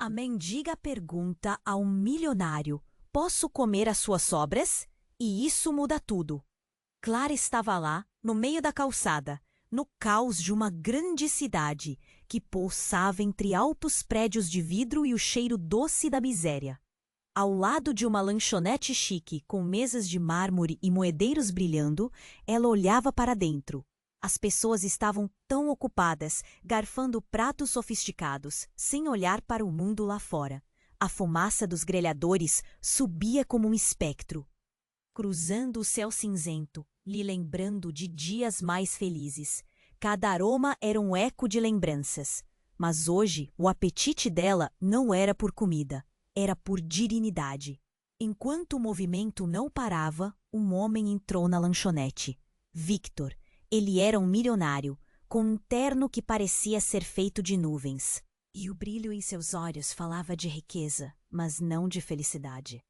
A mendiga pergunta a um milionário: posso comer as suas sobras? E isso muda tudo. Clara estava lá, no meio da calçada, no caos de uma grande cidade que pulsava entre altos prédios de vidro e o cheiro doce da miséria. Ao lado de uma lanchonete chique com mesas de mármore e moedeiros brilhando, ela olhava para dentro. As pessoas estavam tão ocupadas, garfando pratos sofisticados, sem olhar para o mundo lá fora. A fumaça dos grelhadores subia como um espectro, cruzando o céu cinzento, lhe lembrando de dias mais felizes. Cada aroma era um eco de lembranças. Mas hoje, o apetite dela não era por comida, era por dignidade. Enquanto o movimento não parava, um homem entrou na lanchonete. Victor. Ele era um milionário, com um terno que parecia ser feito de nuvens. E o brilho em seus olhos falava de riqueza, mas não de felicidade.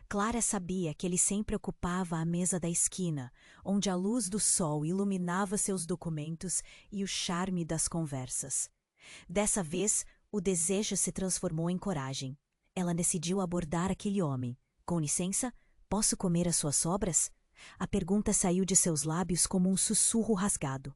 Clara sabia que ele sempre ocupava a mesa da esquina, onde a luz do sol iluminava seus documentos e o charme das conversas. Dessa vez, o desejo se transformou em coragem. Ela decidiu abordar aquele homem. Com licença, posso comer as suas sobras? A pergunta saiu de seus lábios como um sussurro rasgado.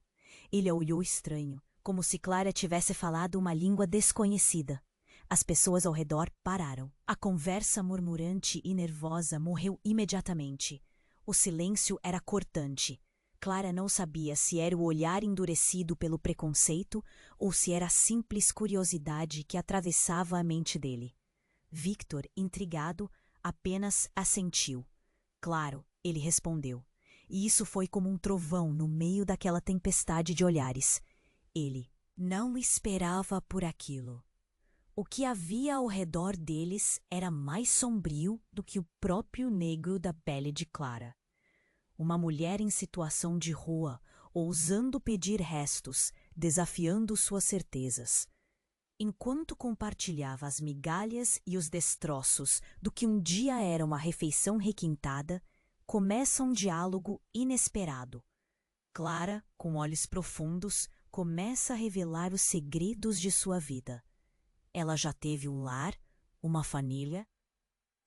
Ele a olhou estranho, como se Clara tivesse falado uma língua desconhecida. As pessoas ao redor pararam. A conversa murmurante e nervosa morreu imediatamente. O silêncio era cortante. Clara não sabia se era o olhar endurecido pelo preconceito ou se era a simples curiosidade que atravessava a mente dele. Victor, intrigado, apenas assentiu. Claro, ele respondeu. E isso foi como um trovão no meio daquela tempestade de olhares. Ele não esperava por aquilo. O que havia ao redor deles era mais sombrio do que o próprio negro da pele de Clara. Uma mulher em situação de rua, ousando pedir restos, desafiando suas certezas. Enquanto compartilhava as migalhas e os destroços do que um dia era uma refeição requintada, começa um diálogo inesperado. Clara, com olhos profundos, começa a revelar os segredos de sua vida. Ela já teve um lar, uma família,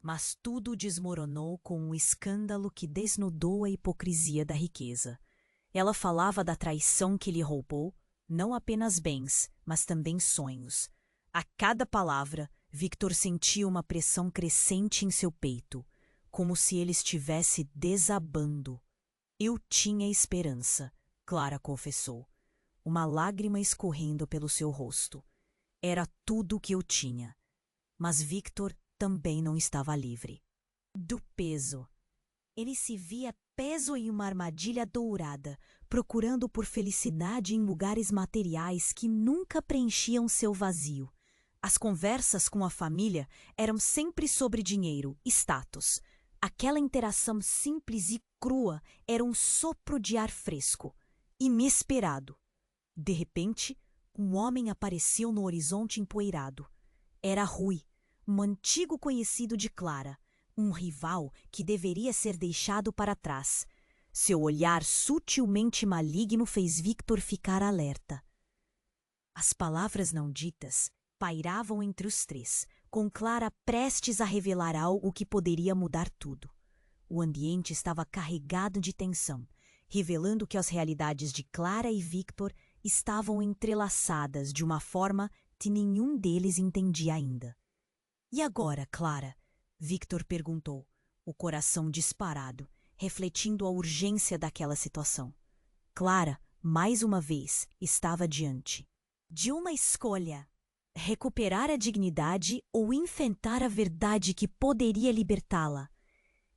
mas tudo desmoronou com um escândalo que desnudou a hipocrisia da riqueza. Ela falava da traição que lhe roubou, não apenas bens, mas também sonhos. A cada palavra, Victor sentia uma pressão crescente em seu peito, como se ele estivesse desabando. Eu tinha esperança, Clara confessou, uma lágrima escorrendo pelo seu rosto. Era tudo o que eu tinha. Mas Victor também não estava livre. Do peso. Ele se via preso em uma armadilha dourada, procurando por felicidade em lugares materiais que nunca preenchiam seu vazio. As conversas com a família eram sempre sobre dinheiro, status. Aquela interação simples e crua era um sopro de ar fresco, inesperado. De repente, um homem apareceu no horizonte empoeirado. Era Rui, um antigo conhecido de Clara, um rival que deveria ser deixado para trás. Seu olhar sutilmente maligno fez Victor ficar alerta. As palavras não ditas pairavam entre os três, com Clara prestes a revelar algo que poderia mudar tudo. O ambiente estava carregado de tensão, revelando que as realidades de Clara e Victor estavam entrelaçadas de uma forma que nenhum deles entendia ainda. E agora, Clara? Victor perguntou, o coração disparado, refletindo a urgência daquela situação. Clara, mais uma vez, estava diante de uma escolha: recuperar a dignidade ou enfrentar a verdade que poderia libertá-la.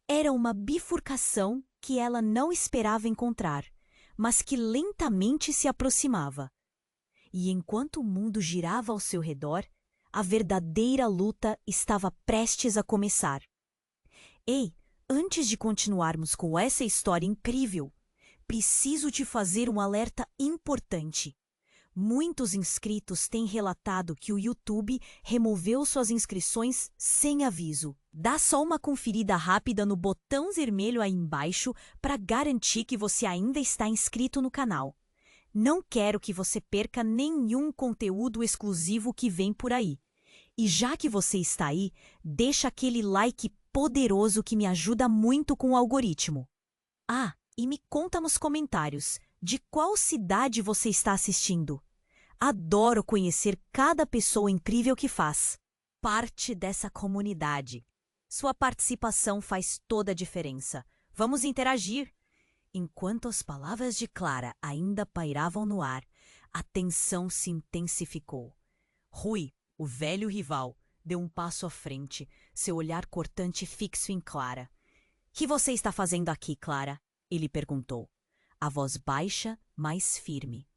Era uma bifurcação que ela não esperava encontrar, mas que lentamente se aproximava. E enquanto o mundo girava ao seu redor, a verdadeira luta estava prestes a começar. Ei, antes de continuarmos com essa história incrível, preciso te fazer um alerta importante. Muitos inscritos têm relatado que o YouTube removeu suas inscrições sem aviso. Dá só uma conferida rápida no botão vermelho aí embaixo para garantir que você ainda está inscrito no canal. Não quero que você perca nenhum conteúdo exclusivo que vem por aí. E já que você está aí, deixa aquele like poderoso que me ajuda muito com o algoritmo. Ah, e me conta nos comentários de qual cidade você está assistindo. Adoro conhecer cada pessoa incrível que faz parte dessa comunidade. Sua participação faz toda a diferença. Vamos interagir. Enquanto as palavras de Clara ainda pairavam no ar, a tensão se intensificou. Rui, o velho rival, deu um passo à frente, seu olhar cortante fixo em Clara. — Que você está fazendo aqui, Clara? Ele perguntou. A voz baixa, mas firme.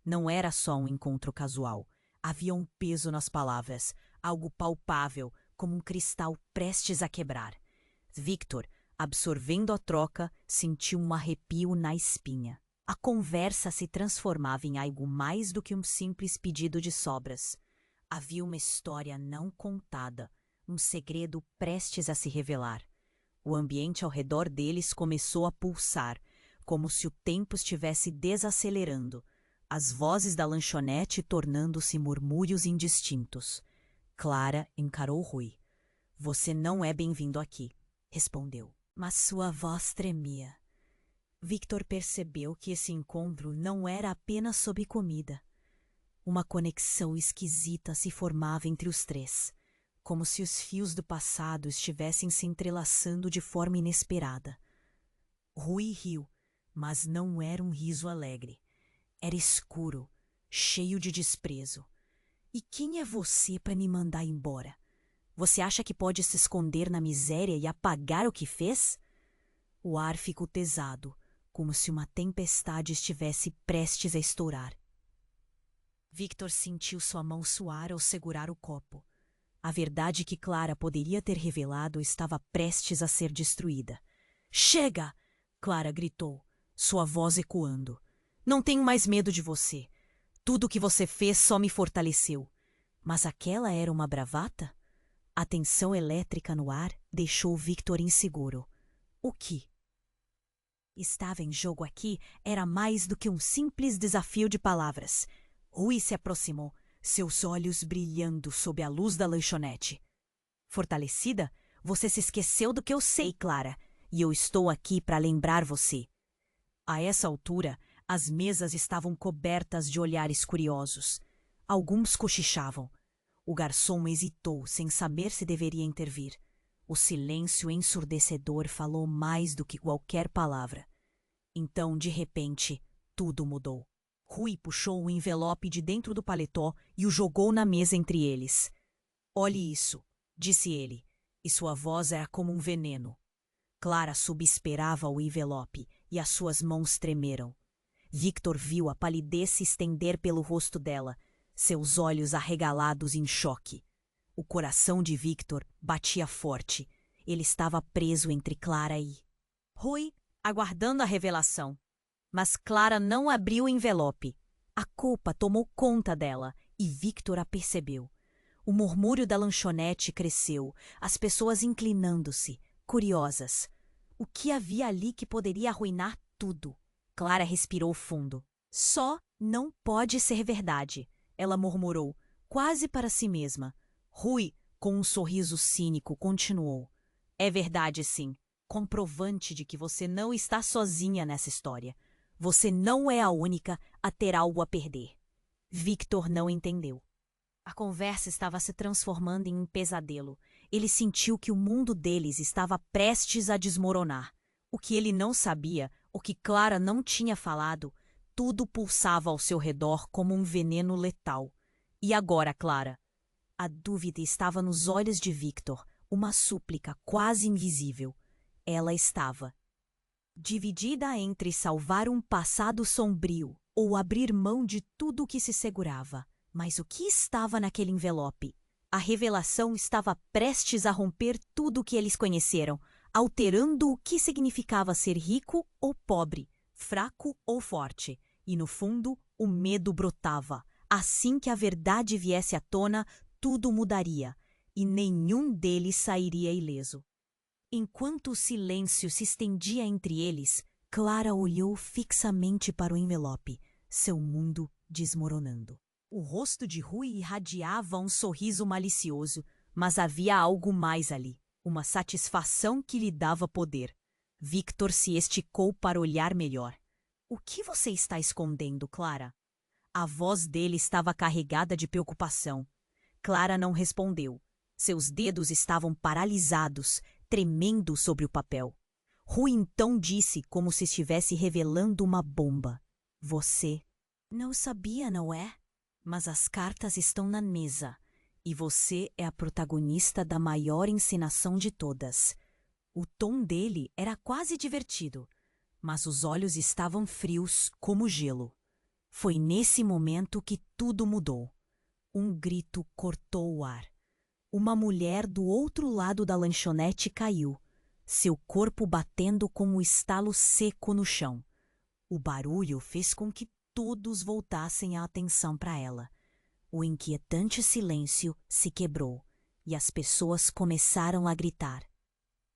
Não era só um encontro casual. Havia um peso nas palavras, algo palpável, como um cristal prestes a quebrar. Victor, absorvendo a troca, sentiu um arrepio na espinha. A conversa se transformava em algo mais do que um simples pedido de sobras. Havia uma história não contada, um segredo prestes a se revelar. O ambiente ao redor deles começou a pulsar, como se o tempo estivesse desacelerando, as vozes da lanchonete tornando-se murmúrios indistintos. Clara encarou Rui. — Você não é bem-vindo aqui, respondeu, mas sua voz tremia. Victor percebeu que esse encontro não era apenas sobre comida. Uma conexão esquisita se formava entre os três, como se os fios do passado estivessem se entrelaçando de forma inesperada. Rui riu, mas não era um riso alegre. Era escuro, cheio de desprezo. — E quem é você para me mandar embora? Você acha que pode se esconder na miséria e apagar o que fez? O ar ficou pesado, como se uma tempestade estivesse prestes a estourar. Victor sentiu sua mão suar ao segurar o copo. A verdade que Clara poderia ter revelado estava prestes a ser destruída. — Chega! Clara gritou, sua voz ecoando. — Não tenho mais medo de você. Tudo o que você fez só me fortaleceu. Mas aquela era uma bravata? A tensão elétrica no ar deixou Victor inseguro. O que estava em jogo aqui era mais do que um simples desafio de palavras. Rui se aproximou, seus olhos brilhando sob a luz da lanchonete. — Fortalecida? Você se esqueceu do que eu sei, Clara, e eu estou aqui para lembrar você. A essa altura, as mesas estavam cobertas de olhares curiosos. Alguns cochichavam. O garçom hesitou, sem saber se deveria intervir. O silêncio ensurdecedor falou mais do que qualquer palavra. Então, de repente, tudo mudou. Rui puxou um envelope de dentro do paletó e o jogou na mesa entre eles. — Olhe isso, disse ele, e sua voz era como um veneno. Clara subesperava o envelope e as suas mãos tremeram. Victor viu a palidez se estender pelo rosto dela, seus olhos arregalados em choque. O coração de Victor batia forte. Ele estava preso entre Clara e Rui, aguardando a revelação. Mas Clara não abriu o envelope. A culpa tomou conta dela e Victor a percebeu. O murmúrio da lanchonete cresceu, as pessoas inclinando-se, curiosas. O que havia ali que poderia arruinar tudo? Clara respirou fundo. — Só não pode ser verdade, ela murmurou, quase para si mesma. Rui, com um sorriso cínico, continuou. — É verdade, sim. Comprovante de que você não está sozinha nessa história. Você não é a única a ter algo a perder. Victor não entendeu. A conversa estava se transformando em um pesadelo. Ele sentiu que o mundo deles estava prestes a desmoronar. O que ele não sabia, o que Clara não tinha falado, tudo pulsava ao seu redor como um veneno letal. E agora, Clara? A dúvida estava nos olhos de Victor, uma súplica quase invisível. Ela estava dividida entre salvar um passado sombrio ou abrir mão de tudo o que se segurava. Mas o que estava naquele envelope? A revelação estava prestes a romper tudo o que eles conheceram, alterando o que significava ser rico ou pobre, fraco ou forte. E, no fundo, o medo brotava. Assim que a verdade viesse à tona, tudo mudaria, e nenhum deles sairia ileso. Enquanto o silêncio se estendia entre eles, Clara olhou fixamente para o envelope, seu mundo desmoronando. O rosto de Rui irradiava um sorriso malicioso, mas havia algo mais ali, uma satisfação que lhe dava poder. Victor se esticou para olhar melhor. O que você está escondendo, Clara? A voz dele estava carregada de preocupação. Clara não respondeu. Seus dedos estavam paralisados, tremendo sobre o papel. Rui então disse como se estivesse revelando uma bomba. Você não sabia, não é? Mas as cartas estão na mesa. E você é a protagonista da maior encenação de todas. O tom dele era quase divertido, mas os olhos estavam frios como gelo. Foi nesse momento que tudo mudou. Um grito cortou o ar. Uma mulher do outro lado da lanchonete caiu, seu corpo batendo com um estalo seco no chão. O barulho fez com que todos voltassem a atenção para ela. O inquietante silêncio se quebrou e as pessoas começaram a gritar.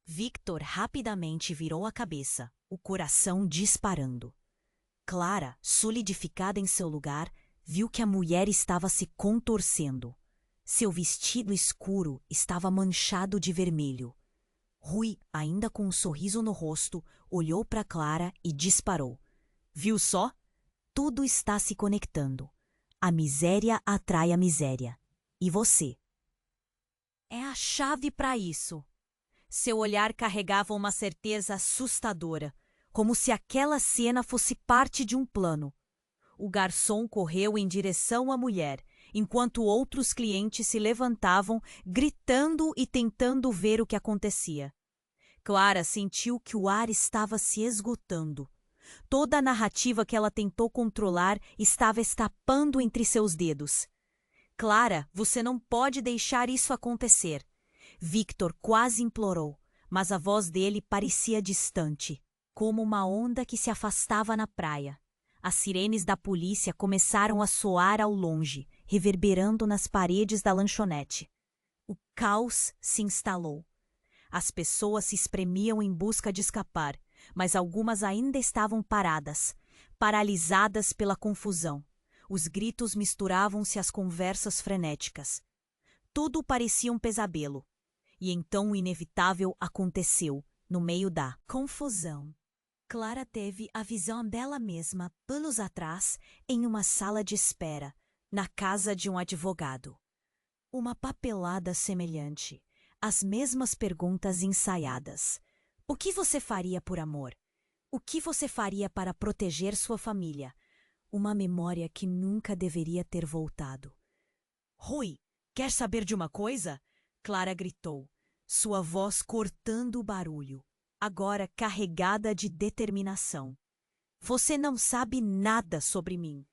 Victor rapidamente virou a cabeça, o coração disparando. Clara, solidificada em seu lugar, viu que a mulher estava se contorcendo. Seu vestido escuro estava manchado de vermelho. Rui, ainda com um sorriso no rosto, olhou para Clara e disparou. Viu só? Tudo está se conectando. A miséria atrai a miséria. E você? É a chave para isso. Seu olhar carregava uma certeza assustadora, como se aquela cena fosse parte de um plano. O garçom correu em direção à mulher, enquanto outros clientes se levantavam, gritando e tentando ver o que acontecia. Clara sentiu que o ar estava se esgotando. Toda a narrativa que ela tentou controlar estava escapando entre seus dedos. Clara, você não pode deixar isso acontecer. Victor quase implorou, mas a voz dele parecia distante, como uma onda que se afastava na praia. As sirenes da polícia começaram a soar ao longe, reverberando nas paredes da lanchonete. O caos se instalou. As pessoas se espremiam em busca de escapar, mas algumas ainda estavam paradas, paralisadas pela confusão. Os gritos misturavam-se às conversas frenéticas. Tudo parecia um pesadelo. E então o inevitável aconteceu, no meio da confusão. Clara teve a visão dela mesma, anos atrás, em uma sala de espera, na casa de um advogado. Uma papelada semelhante, as mesmas perguntas ensaiadas. O que você faria por amor? O que você faria para proteger sua família? Uma memória que nunca deveria ter voltado. Rui, quer saber de uma coisa? Clara gritou, sua voz cortando o barulho, agora carregada de determinação. Você não sabe nada sobre mim.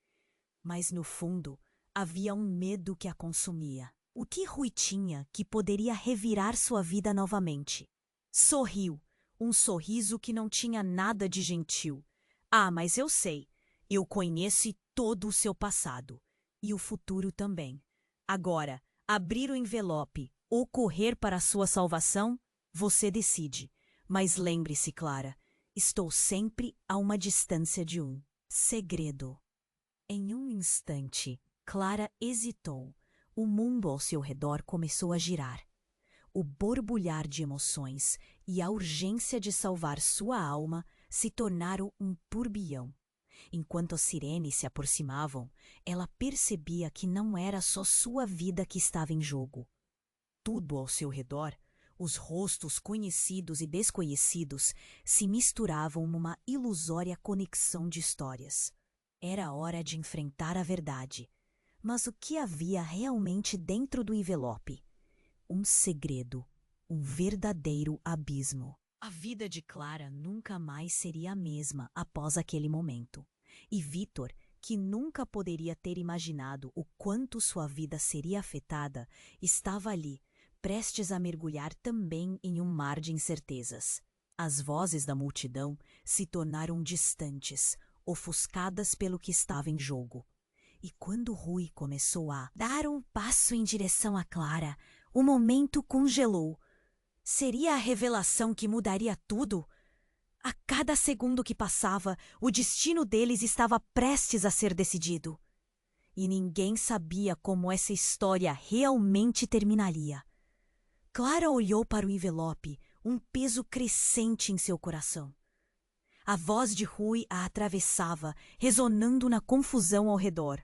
Mas no fundo, havia um medo que a consumia. O que Rui tinha que poderia revirar sua vida novamente? Sorriu, um sorriso que não tinha nada de gentil. Ah, mas eu sei. Eu conheço todo o seu passado. E o futuro também. Agora, abrir o envelope ou correr para a sua salvação, você decide. Mas lembre-se, Clara, estou sempre a uma distância de um segredo. Em um instante, Clara hesitou. O mundo ao seu redor começou a girar. O borbulhar de emoções e a urgência de salvar sua alma se tornaram um turbilhão. Enquanto as sirenes se aproximavam, ela percebia que não era só sua vida que estava em jogo. Tudo ao seu redor, os rostos conhecidos e desconhecidos, se misturavam numa ilusória conexão de histórias. Era hora de enfrentar a verdade. Mas o que havia realmente dentro do envelope? Um segredo, um verdadeiro abismo. A vida de Clara nunca mais seria a mesma após aquele momento. E Victor, que nunca poderia ter imaginado o quanto sua vida seria afetada, estava ali, prestes a mergulhar também em um mar de incertezas. As vozes da multidão se tornaram distantes, ofuscadas pelo que estava em jogo. E quando Rui começou a dar um passo em direção a Clara, o momento congelou. Seria a revelação que mudaria tudo? A cada segundo que passava, o destino deles estava prestes a ser decidido. e ninguém sabia como essa história realmente terminaria. Clara olhou para o envelope, um peso crescente em seu coração. A voz de Rui a atravessava, ressonando na confusão ao redor.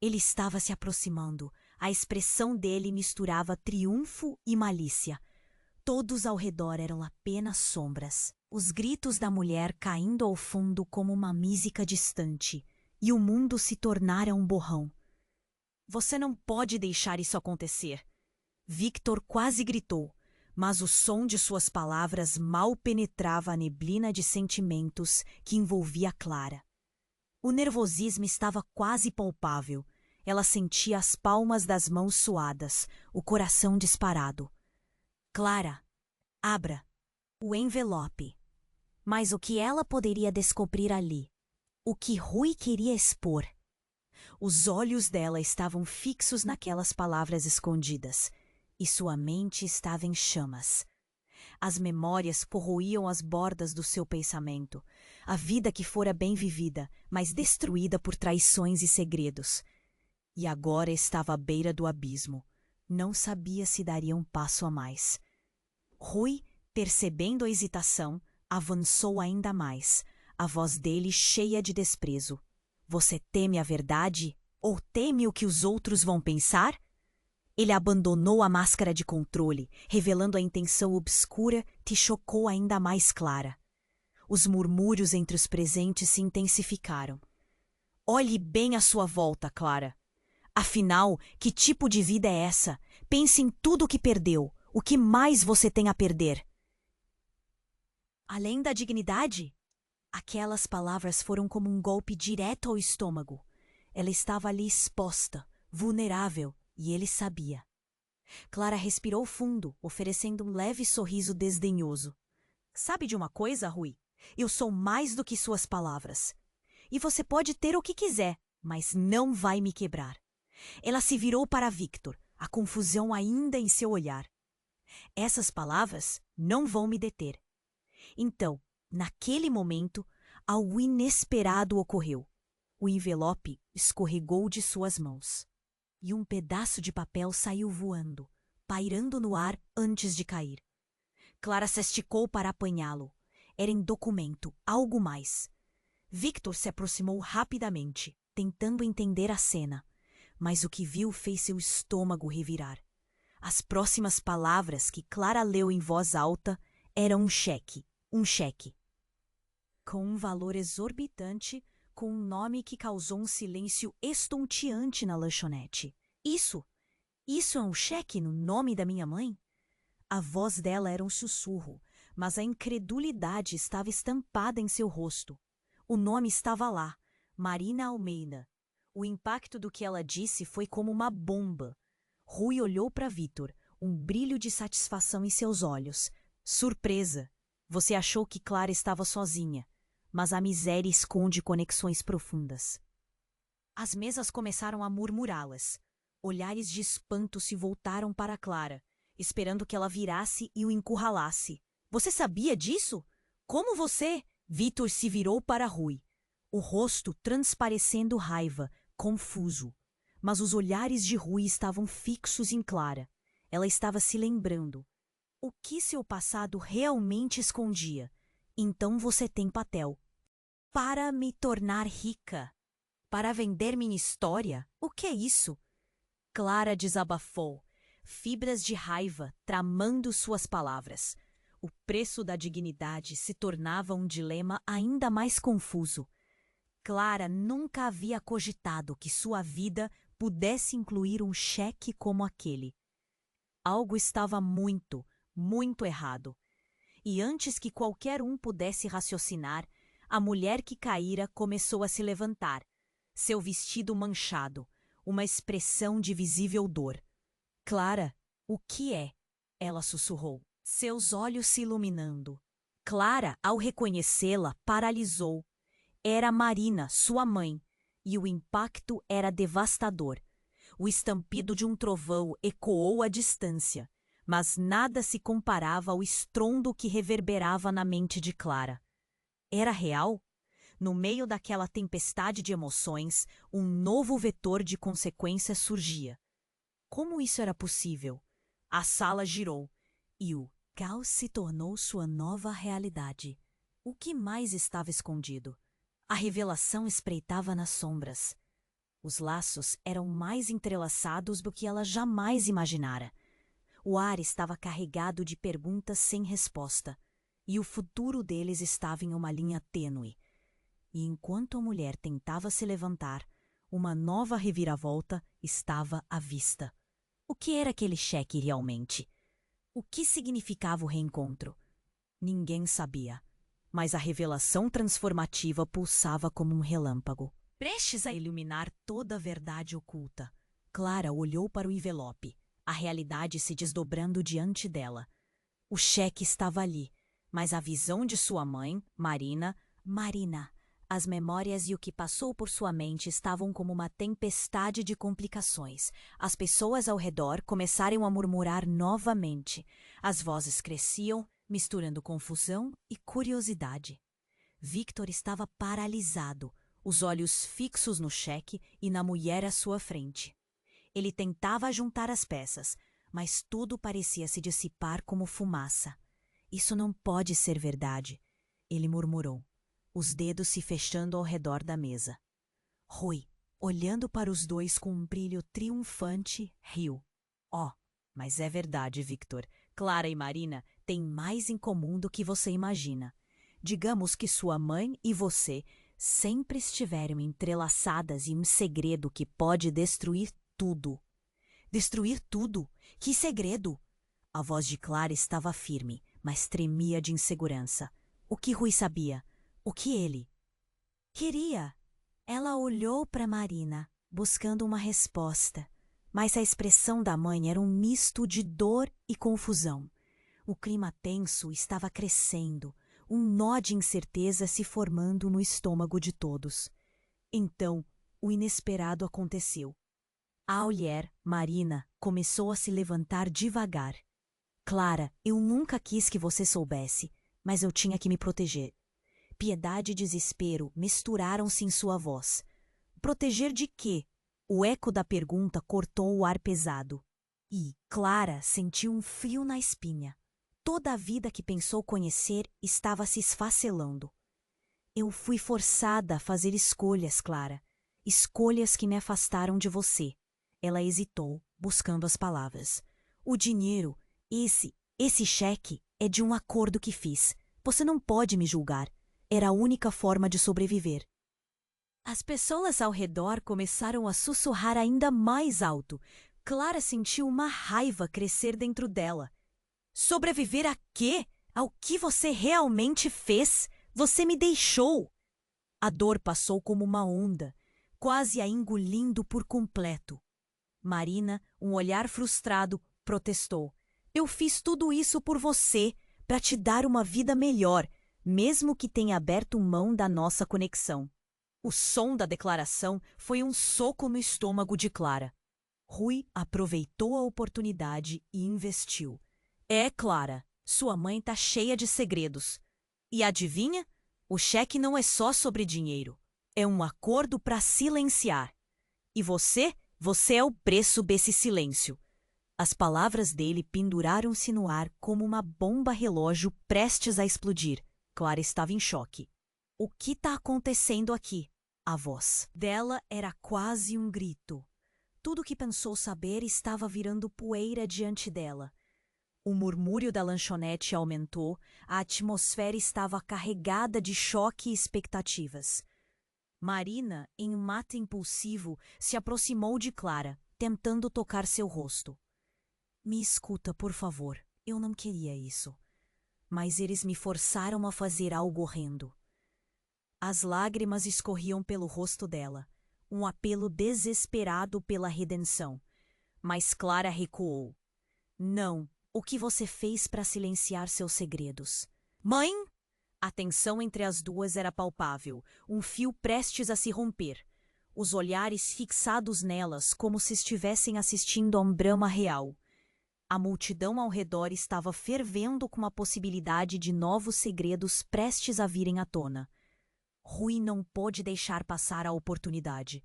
Ele estava se aproximando. A expressão dele misturava triunfo e malícia. Todos ao redor eram apenas sombras. Os gritos da mulher caindo ao fundo como uma música distante, e o mundo se tornara um borrão. Você não pode deixar isso acontecer. Victor quase gritou, mas o som de suas palavras mal penetrava a neblina de sentimentos que envolvia Clara. O nervosismo estava quase palpável. Ela sentia as palmas das mãos suadas, o coração disparado. Clara, abra o envelope. Mas o que ela poderia descobrir ali? O que Rui queria expor? Os olhos dela estavam fixos naquelas palavras escondidas, e sua mente estava em chamas. As memórias corroíam as bordas do seu pensamento. A vida que fora bem vivida, mas destruída por traições e segredos. E agora estava à beira do abismo. Não sabia se daria um passo a mais. Rui, percebendo a hesitação, avançou ainda mais, a voz dele cheia de desprezo. Você teme a verdade ou teme o que os outros vão pensar? Ele abandonou a máscara de controle, revelando a intenção obscura que chocou ainda mais Clara. Os murmúrios entre os presentes se intensificaram. Olhe bem à sua volta, Clara. Afinal, que tipo de vida é essa? Pense em tudo o que perdeu. O que mais você tem a perder? Além da dignidade? Aquelas palavras foram como um golpe direto ao estômago. Ela estava ali exposta, vulnerável, e ele sabia. Clara respirou fundo, oferecendo um leve sorriso desdenhoso. Sabe de uma coisa, Rui? Eu sou mais do que suas palavras. E você pode ter o que quiser, mas não vai me quebrar. Ela se virou para Victor, a confusão ainda em seu olhar. Essas palavras não vão me deter. Então, naquele momento, algo inesperado ocorreu. O envelope escorregou de suas mãos. E um pedaço de papel saiu voando, pairando no ar antes de cair. Clara se esticou para apanhá-lo. Era em documento, algo mais. Victor se aproximou rapidamente, tentando entender a cena. Mas o que viu fez seu estômago revirar. As próximas palavras que Clara leu em voz alta eram um cheque. Um cheque. Com um valor exorbitante, com um nome que causou um silêncio estonteante na lanchonete. Isso é um cheque no nome da minha mãe? A voz dela era um sussurro, mas a incredulidade estava estampada em seu rosto. O nome estava lá, Marina Almeida. O impacto do que ela disse foi como uma bomba. Rui olhou para Victor, um brilho de satisfação em seus olhos. Surpresa! Você achou que Clara estava sozinha, mas a miséria esconde conexões profundas. As mesas começaram a murmurá-las. Olhares de espanto se voltaram para Clara, esperando que ela virasse e o encurralasse. Você sabia disso? Como você? Victor se virou para Rui, o rosto transparecendo raiva, confuso. Mas os olhares de Rui estavam fixos em Clara. Ela estava se lembrando. O que seu passado realmente escondia? Então você tem papel. Para me tornar rica. Para vender minha história? O que é isso? Clara desabafou, fibras de raiva tramando suas palavras. O preço da dignidade se tornava um dilema ainda mais confuso. Clara nunca havia cogitado que sua vida pudesse incluir um cheque como aquele. Algo estava muito errado. E antes que qualquer um pudesse raciocinar, a mulher que caíra começou a se levantar, seu vestido manchado, uma expressão de visível dor. Clara, o que é? Ela sussurrou, seus olhos se iluminando. Clara, ao reconhecê-la, paralisou. Era Marina, sua mãe, e o impacto era devastador. O estampido de um trovão ecoou à distância, mas nada se comparava ao estrondo que reverberava na mente de Clara. Era real? No meio daquela tempestade de emoções, um novo vetor de consequências surgia. Como isso era possível? A sala girou e o caos se tornou sua nova realidade. O que mais estava escondido? A revelação espreitava nas sombras. Os laços eram mais entrelaçados do que ela jamais imaginara. O ar estava carregado de perguntas sem resposta, e o futuro deles estava em uma linha tênue. E enquanto a mulher tentava se levantar, uma nova reviravolta estava à vista. O que era aquele cheque realmente? O que significava o reencontro? Ninguém sabia, mas a revelação transformativa pulsava como um relâmpago. Prestes a iluminar toda a verdade oculta, Clara olhou para o envelope, a realidade se desdobrando diante dela. O cheque estava ali, mas a visão de sua mãe, Marina, as memórias e o que passou por sua mente estavam como uma tempestade de complicações. As pessoas ao redor começaram a murmurar novamente. As vozes cresciam, misturando confusão e curiosidade. Victor estava paralisado, os olhos fixos no cheque e na mulher à sua frente. Ele tentava juntar as peças, mas tudo parecia se dissipar como fumaça. Isso não pode ser verdade, ele murmurou, os dedos se fechando ao redor da mesa. Rui, olhando para os dois com um brilho triunfante, riu. Mas é verdade, Victor. Clara e Marina têm mais em comum do que você imagina. Digamos que sua mãe e você sempre estiveram entrelaçadas em um segredo que pode destruir tudo. Destruir tudo? Que segredo? A voz de Clara estava firme, mas tremia de insegurança. O que Rui sabia? O que ele queria? Ela olhou para Marina, buscando uma resposta, mas a expressão da mãe era um misto de dor e confusão. O clima tenso estava crescendo, um nó de incerteza se formando no estômago de todos. Então, o inesperado aconteceu. A mulher, Marina, começou a se levantar devagar. Clara, eu nunca quis que você soubesse, mas eu tinha que me proteger. Piedade e desespero misturaram-se em sua voz. Proteger de quê? O eco da pergunta cortou o ar pesado. E Clara sentiu um frio na espinha. Toda a vida que pensou conhecer estava se esfacelando. Eu fui forçada a fazer escolhas, Clara. Escolhas que me afastaram de você. Ela hesitou, buscando as palavras. O dinheiro, esse cheque, é de um acordo que fiz. Você não pode me julgar. Era a única forma de sobreviver. As pessoas ao redor começaram a sussurrar ainda mais alto. Clara sentiu uma raiva crescer dentro dela. Sobreviver a quê? Ao que você realmente fez? Você me deixou! A dor passou como uma onda, quase a engolindo por completo. Marina, um olhar frustrado, protestou. Eu fiz tudo isso por você, para te dar uma vida melhor, mesmo que tenha aberto mão da nossa conexão. O som da declaração foi um soco no estômago de Clara. Rui aproveitou a oportunidade e investiu. Clara, sua mãe tá cheia de segredos. E adivinha? O cheque não é só sobre dinheiro. É um acordo para silenciar. E você é o preço desse silêncio. As palavras dele penduraram-se no ar como uma bomba-relógio prestes a explodir. Clara estava em choque. O que está acontecendo aqui? A voz dela era quase um grito. Tudo o que pensou saber estava virando poeira diante dela. O murmúrio da lanchonete aumentou, a atmosfera estava carregada de choque e expectativas. Marina, em um ato impulsivo, se aproximou de Clara, tentando tocar seu rosto. Me escuta, por favor. Eu não queria isso. Mas eles me forçaram a fazer algo horrendo. As lágrimas escorriam pelo rosto dela, um apelo desesperado pela redenção. Mas Clara recuou. Não, o que você fez para silenciar seus segredos? Mãe! A tensão entre as duas era palpável, um fio prestes a se romper. Os olhares fixados nelas como se estivessem assistindo a um drama real. A multidão ao redor estava fervendo com a possibilidade de novos segredos prestes a virem à tona. Rui não pôde deixar passar a oportunidade.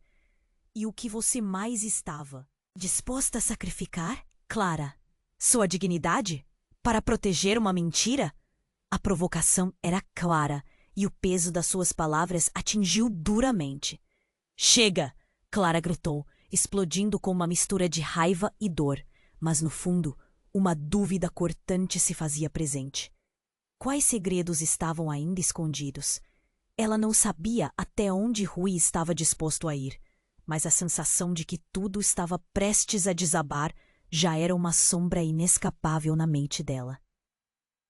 E o que você mais estava? Disposta a sacrificar, Clara? Sua dignidade? Para proteger uma mentira? A provocação era clara e o peso das suas palavras atingiu duramente. Chega! Clara gritou, explodindo com uma mistura de raiva e dor, mas no fundo, uma dúvida cortante se fazia presente. Quais segredos estavam ainda escondidos? Ela não sabia até onde Rui estava disposto a ir, mas a sensação de que tudo estava prestes a desabar já era uma sombra inescapável na mente dela.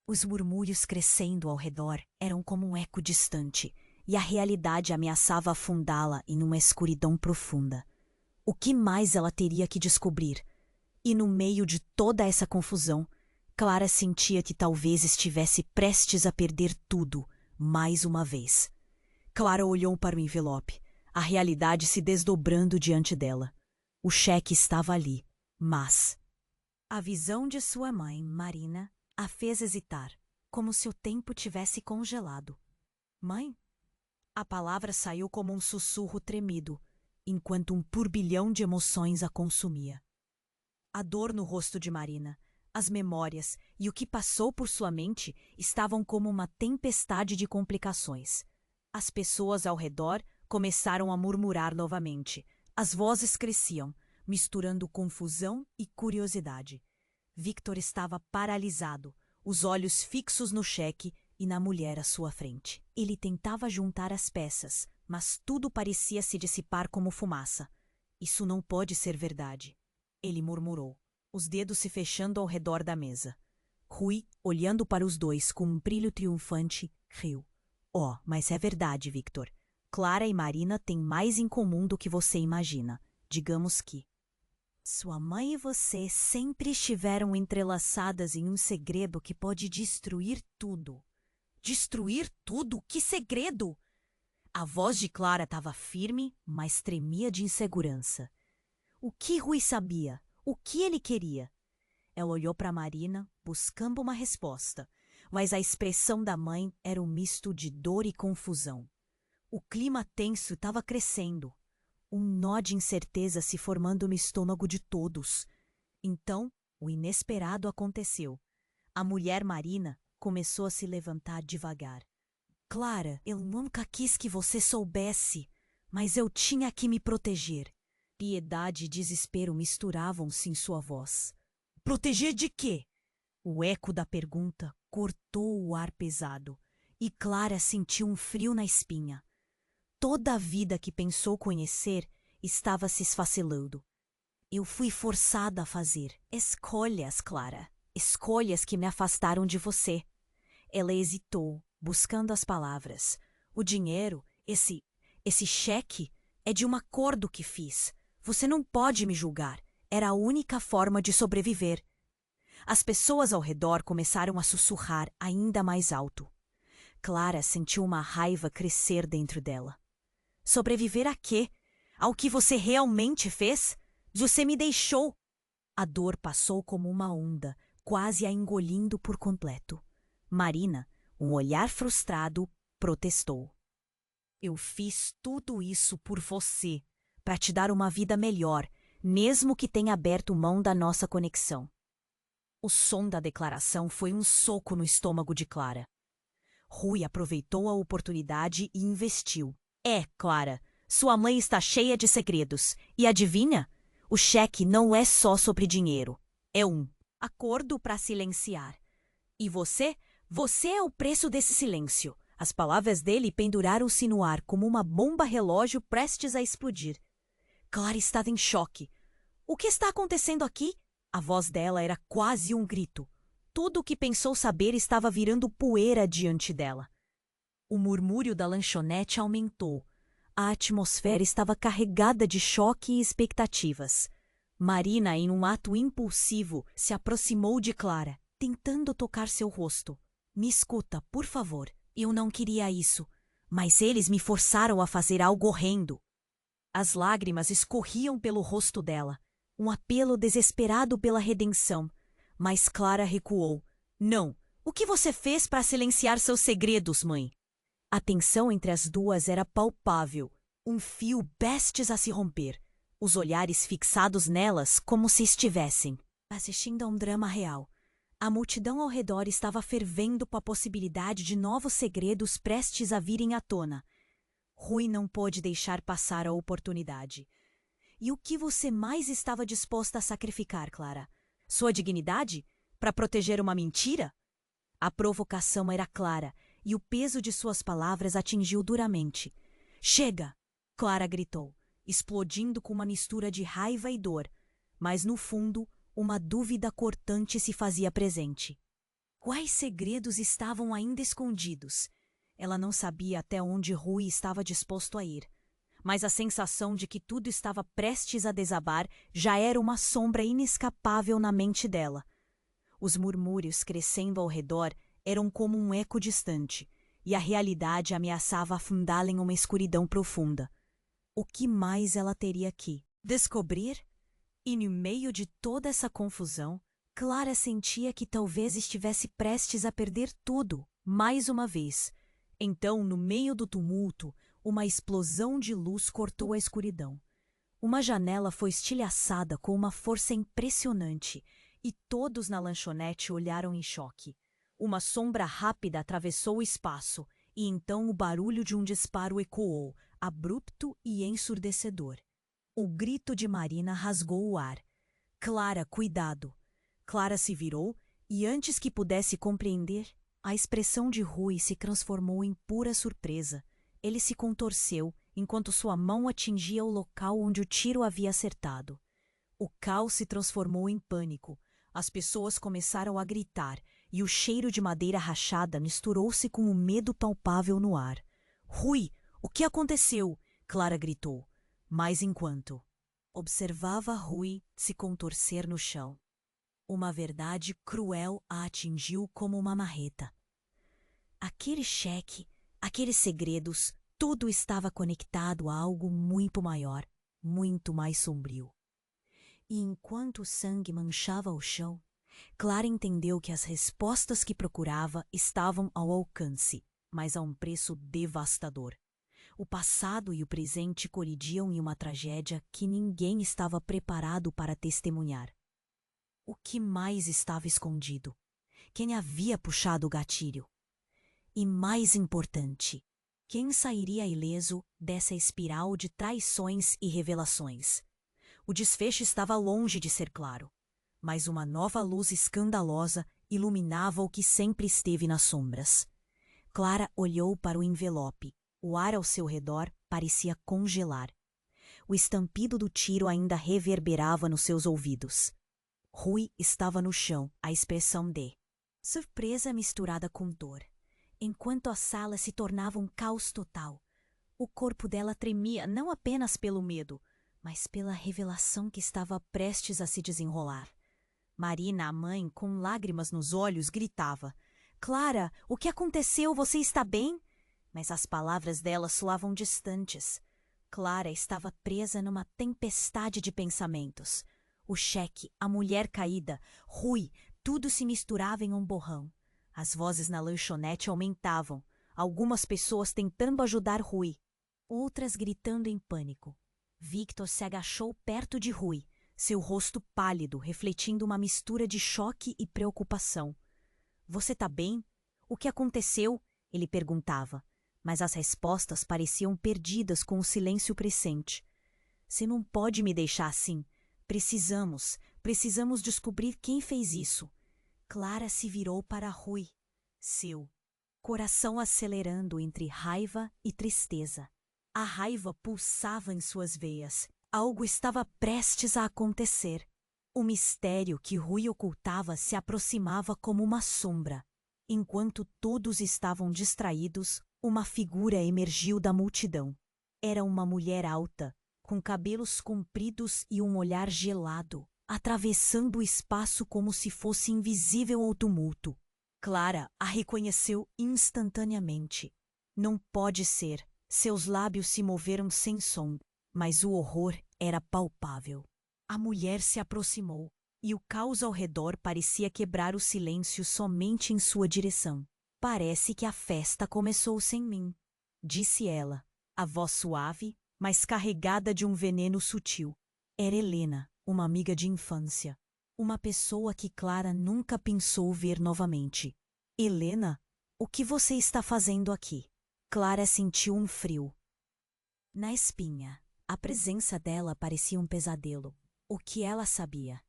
Os murmúrios crescendo ao redor eram como um eco distante, e a realidade ameaçava afundá-la em uma escuridão profunda. O que mais ela teria que descobrir? E no meio de toda essa confusão, Clara sentia que talvez estivesse prestes a perder tudo, mais uma vez. Clara olhou para o envelope, a realidade se desdobrando diante dela. O cheque estava ali, mas... A visão de sua mãe, Marina, a fez hesitar, como se o tempo tivesse congelado. Mãe? A palavra saiu como um sussurro tremido, enquanto um turbilhão de emoções a consumia. A dor no rosto de Marina, as memórias e o que passou por sua mente estavam como uma tempestade de complicações. As pessoas ao redor começaram a murmurar novamente. As vozes cresciam, misturando confusão e curiosidade. Victor estava paralisado, os olhos fixos no cheque e na mulher à sua frente. Ele tentava juntar as peças, mas tudo parecia se dissipar como fumaça. Isso não pode ser verdade, ele murmurou, os dedos se fechando ao redor da mesa. Rui, olhando para os dois com um brilho triunfante, riu. Oh, mas é verdade, Victor. Clara e Marina têm mais em comum do que você imagina. Digamos que... Sua mãe e você sempre estiveram entrelaçadas em um segredo que pode destruir tudo. Destruir tudo? Que segredo? A voz de Clara estava firme, mas tremia de insegurança. O que Rui sabia? O que ele queria? Ela olhou para Marina, buscando uma resposta, mas a expressão da mãe era um misto de dor e confusão. O clima tenso estava crescendo. Um nó de incerteza se formando no estômago de todos. Então, o inesperado aconteceu. A mulher Marina começou a se levantar devagar. Clara, eu nunca quis que você soubesse, mas eu tinha que me proteger. Piedade e desespero misturavam-se em sua voz. Proteger de quê? O eco da pergunta cortou o ar pesado, e Clara sentiu um frio na espinha. Toda a vida que pensou conhecer estava se esfacelando. Eu fui forçada a fazer escolhas, Clara. Escolhas que me afastaram de você. Ela hesitou, buscando as palavras. O dinheiro, esse cheque, é de um acordo que fiz. Você não pode me julgar. Era a única forma de sobreviver. As pessoas ao redor começaram a sussurrar ainda mais alto. Clara sentiu uma raiva crescer dentro dela. Sobreviver a quê? Ao que você realmente fez? Você me deixou. A dor passou como uma onda, quase a engolindo por completo. Marina, um olhar frustrado, protestou. Eu fiz tudo isso por você, para te dar uma vida melhor, mesmo que tenha aberto mão da nossa conexão. O som da declaração foi um soco no estômago de Clara. Rui aproveitou a oportunidade e investiu. Clara, sua mãe está cheia de segredos. E adivinha? O cheque não é só sobre dinheiro. É um acordo para silenciar. E você? Você é o preço desse silêncio. As palavras dele penduraram-se no ar como uma bomba-relógio prestes a explodir. Clara estava em choque. O que está acontecendo aqui? A voz dela era quase um grito. Tudo o que pensou saber estava virando poeira diante dela. O murmúrio da lanchonete aumentou. A atmosfera estava carregada de choque e expectativas. Marina, em um ato impulsivo, se aproximou de Clara, tentando tocar seu rosto. Me escuta, por favor. Eu não queria isso, mas eles me forçaram a fazer algo horrendo. As lágrimas escorriam pelo rosto dela, um apelo desesperado pela redenção. Mas Clara recuou. Não. O que você fez para silenciar seus segredos, mãe? A tensão entre as duas era palpável, um fio prestes a se romper, os olhares fixados nelas como se estivessem assistindo a um drama real. A multidão ao redor estava fervendo com a possibilidade de novos segredos prestes a virem à tona. Rui não pôde deixar passar a oportunidade. E o que você mais estava disposta a sacrificar, Clara? Sua dignidade? Para proteger uma mentira? A provocação era clara, e o peso de suas palavras atingiu duramente. Chega! Clara gritou, explodindo com uma mistura de raiva e dor, mas no fundo, uma dúvida cortante se fazia presente. Quais segredos estavam ainda escondidos? Ela não sabia até onde Rui estava disposto a ir, mas a sensação de que tudo estava prestes a desabar já era uma sombra inescapável na mente dela. Os murmúrios crescendo ao redor eram como um eco distante, e a realidade ameaçava afundá-la em uma escuridão profunda. O que mais ela teria que descobrir? E no meio de toda essa confusão, Clara sentia que talvez estivesse prestes a perder tudo, mais uma vez. Então, no meio do tumulto, uma explosão de luz cortou a escuridão. Uma janela foi estilhaçada com uma força impressionante, e todos na lanchonete olharam em choque. Uma sombra rápida atravessou o espaço, e então o barulho de um disparo ecoou, abrupto e ensurdecedor. O grito de Marina rasgou o ar. Clara, cuidado! Clara se virou e, antes que pudesse compreender, a expressão de Rui se transformou em pura surpresa. Ele se contorceu enquanto sua mão atingia o local onde o tiro havia acertado. O caos se transformou em pânico. As pessoas começaram a gritar e o cheiro de madeira rachada misturou-se com o medo palpável no ar. Rui, o que aconteceu? Clara gritou. Mas enquanto observava Rui se contorcer no chão, uma verdade cruel a atingiu como uma marreta. Aquele cheque, aqueles segredos, tudo estava conectado a algo muito maior, muito mais sombrio. E enquanto o sangue manchava o chão, Clara entendeu que as respostas que procurava estavam ao alcance, mas a um preço devastador. O passado e o presente colidiam em uma tragédia que ninguém estava preparado para testemunhar. O que mais estava escondido? Quem havia puxado o gatilho? E mais importante, quem sairia ileso dessa espiral de traições e revelações? O desfecho estava longe de ser claro, mas uma nova luz escandalosa iluminava o que sempre esteve nas sombras. Clara olhou para o envelope. O ar ao seu redor parecia congelar. O estampido do tiro ainda reverberava nos seus ouvidos. Rui estava no chão, a expressão de surpresa misturada com dor, enquanto a sala se tornava um caos total. O corpo dela tremia não apenas pelo medo, mas pela revelação que estava prestes a se desenrolar. Marina, a mãe, com lágrimas nos olhos, gritava: Clara, o que aconteceu? Você está bem? Mas as palavras dela soavam distantes. Clara estava presa numa tempestade de pensamentos. O cheque, a mulher caída, Rui, tudo se misturava em um borrão. As vozes na lanchonete aumentavam, algumas pessoas tentando ajudar Rui, outras gritando em pânico. Victor se agachou perto de Rui, seu rosto pálido, refletindo uma mistura de choque e preocupação. Você tá bem? O que aconteceu? Ele perguntava, mas as respostas pareciam perdidas com o silêncio crescente. Você não pode me deixar assim. Precisamos descobrir quem fez isso. Clara se virou para Rui, seu coração acelerando entre raiva e tristeza. A raiva pulsava em suas veias. Algo estava prestes a acontecer. O mistério que Rui ocultava se aproximava como uma sombra. Enquanto todos estavam distraídos, uma figura emergiu da multidão. Era uma mulher alta, com cabelos compridos e um olhar gelado, atravessando o espaço como se fosse invisível ao tumulto. Clara a reconheceu instantaneamente. Não pode ser. Seus lábios se moveram sem som, mas o horror era palpável. A mulher se aproximou, e o caos ao redor parecia quebrar o silêncio somente em sua direção. Parece que a festa começou sem mim, disse ela, a voz suave, mas carregada de um veneno sutil. Era Helena, uma amiga de infância. Uma pessoa que Clara nunca pensou ver novamente. Helena, o que você está fazendo aqui? Clara sentiu um frio na espinha. A presença dela parecia um pesadelo. O que ela sabia?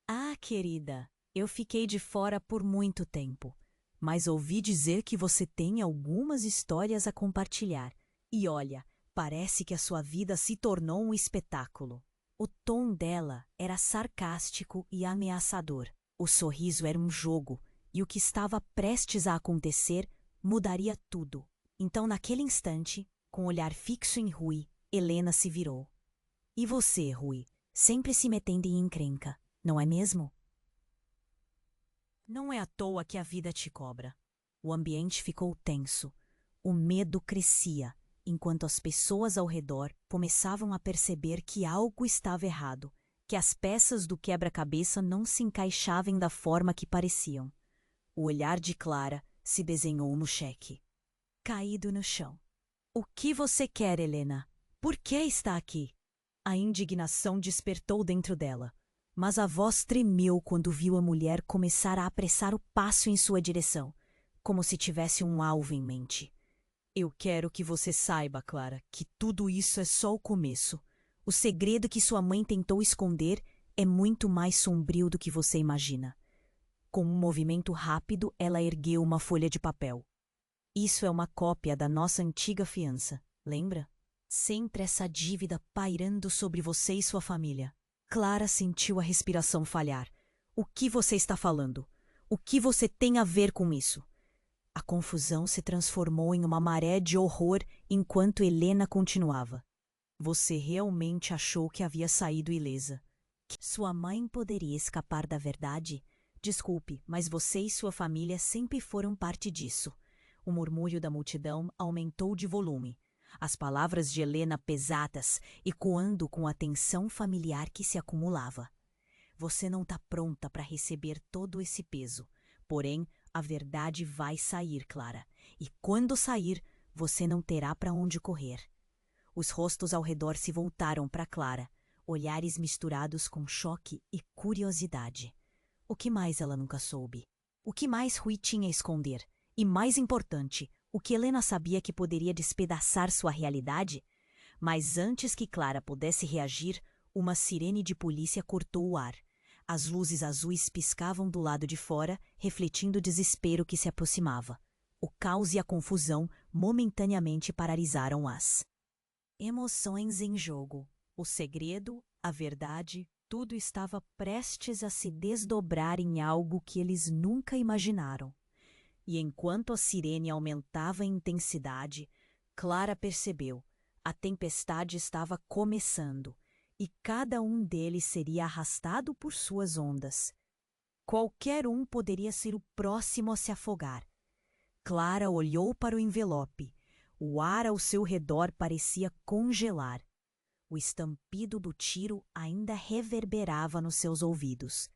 Ah, querida, eu fiquei de fora por muito tempo, mas ouvi dizer que você tem algumas histórias a compartilhar. E olha, parece que a sua vida se tornou um espetáculo. O tom dela era sarcástico e ameaçador. O sorriso era um jogo, e o que estava prestes a acontecer mudaria tudo. Então, naquele instante, com o olhar fixo em Rui, Helena se virou. E você, Rui, sempre se metendo em encrenca, não é mesmo? Não é à toa que a vida te cobra. O ambiente ficou tenso. O medo crescia, enquanto as pessoas ao redor começavam a perceber que algo estava errado, que as peças do quebra-cabeça não se encaixavam da forma que pareciam. O olhar de Clara se desenhou no cheque, caído no chão. O que você quer, Helena? Por que está aqui? A indignação despertou dentro dela, mas a voz tremeu quando viu a mulher começar a apressar o passo em sua direção, como se tivesse um alvo em mente. Eu quero que você saiba, Clara, que tudo isso é só o começo. O segredo que sua mãe tentou esconder é muito mais sombrio do que você imagina. Com um movimento rápido, ela ergueu uma folha de papel. Isso é uma cópia da nossa antiga fiança, lembra? Sempre essa dívida pairando sobre você e sua família. Clara sentiu a respiração falhar. O que você está falando? O que você tem a ver com isso? A confusão se transformou em uma maré de horror enquanto Helena continuava. Você realmente achou que havia saído ilesa? Que sua mãe poderia escapar da verdade? Desculpe, mas você e sua família sempre foram parte disso. O murmúrio da multidão aumentou de volume. As palavras de Helena pesadas, ecoando com a tensão familiar que se acumulava. Você não está pronta para receber todo esse peso. Porém, a verdade vai sair, Clara. E quando sair, você não terá para onde correr. Os rostos ao redor se voltaram para Clara, olhares misturados com choque e curiosidade. O que mais ela nunca soube? O que mais Rui tinha a esconder? E mais importante, o que Helena sabia que poderia despedaçar sua realidade? Mas antes que Clara pudesse reagir, uma sirene de polícia cortou o ar. As luzes azuis piscavam do lado de fora, refletindo o desespero que se aproximava. O caos e a confusão momentaneamente paralisaram as emoções em jogo. O segredo, a verdade, tudo estava prestes a se desdobrar em algo que eles nunca imaginaram. E enquanto a sirene aumentava em intensidade, Clara percebeu: a tempestade estava começando, e cada um deles seria arrastado por suas ondas. Qualquer um poderia ser o próximo a se afogar. Clara olhou para o envelope. O ar ao seu redor parecia congelar. O estampido do tiro ainda reverberava nos seus ouvidos.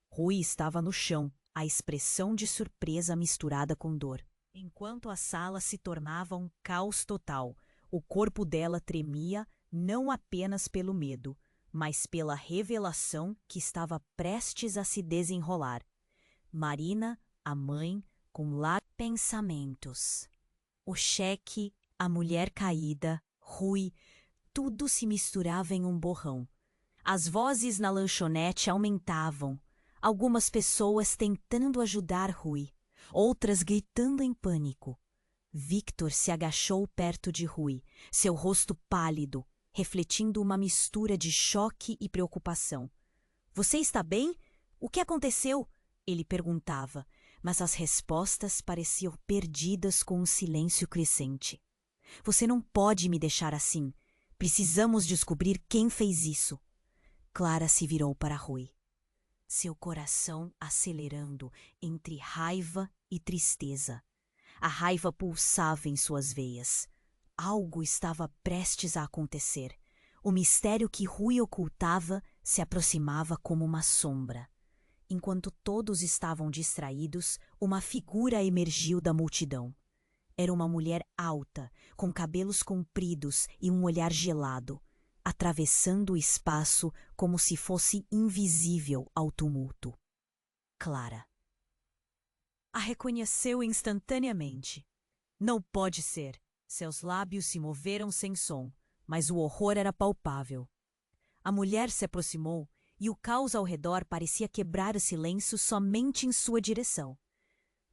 Rui estava no chão, a expressão de surpresa misturada com dor. Enquanto a sala se tornava um caos total, o corpo dela tremia não apenas pelo medo, mas pela revelação que estava prestes a se desenrolar. Marina, a mãe, com lá pensamentos. O cheque, a mulher caída, Rui, tudo se misturava em um borrão. As vozes na lanchonete aumentavam. Algumas pessoas tentando ajudar Rui, outras gritando em pânico. Victor se agachou perto de Rui, seu rosto pálido, refletindo uma mistura de choque e preocupação. Você está bem? O que aconteceu? Ele perguntava, mas as respostas pareciam perdidas com um silêncio crescente. Você não pode me deixar assim. Precisamos descobrir quem fez isso. Clara se virou para Rui, seu coração acelerando entre raiva e tristeza. A raiva pulsava em suas veias. Algo estava prestes a acontecer. O mistério que Rui ocultava se aproximava como uma sombra. Enquanto todos estavam distraídos, uma figura emergiu da multidão. Era uma mulher alta, com cabelos compridos e um olhar gelado, atravessando o espaço como se fosse invisível ao tumulto. Clara a reconheceu instantaneamente. Não pode ser. Seus lábios se moveram sem som, mas o horror era palpável. A mulher se aproximou e o caos ao redor parecia quebrar o silêncio somente em sua direção.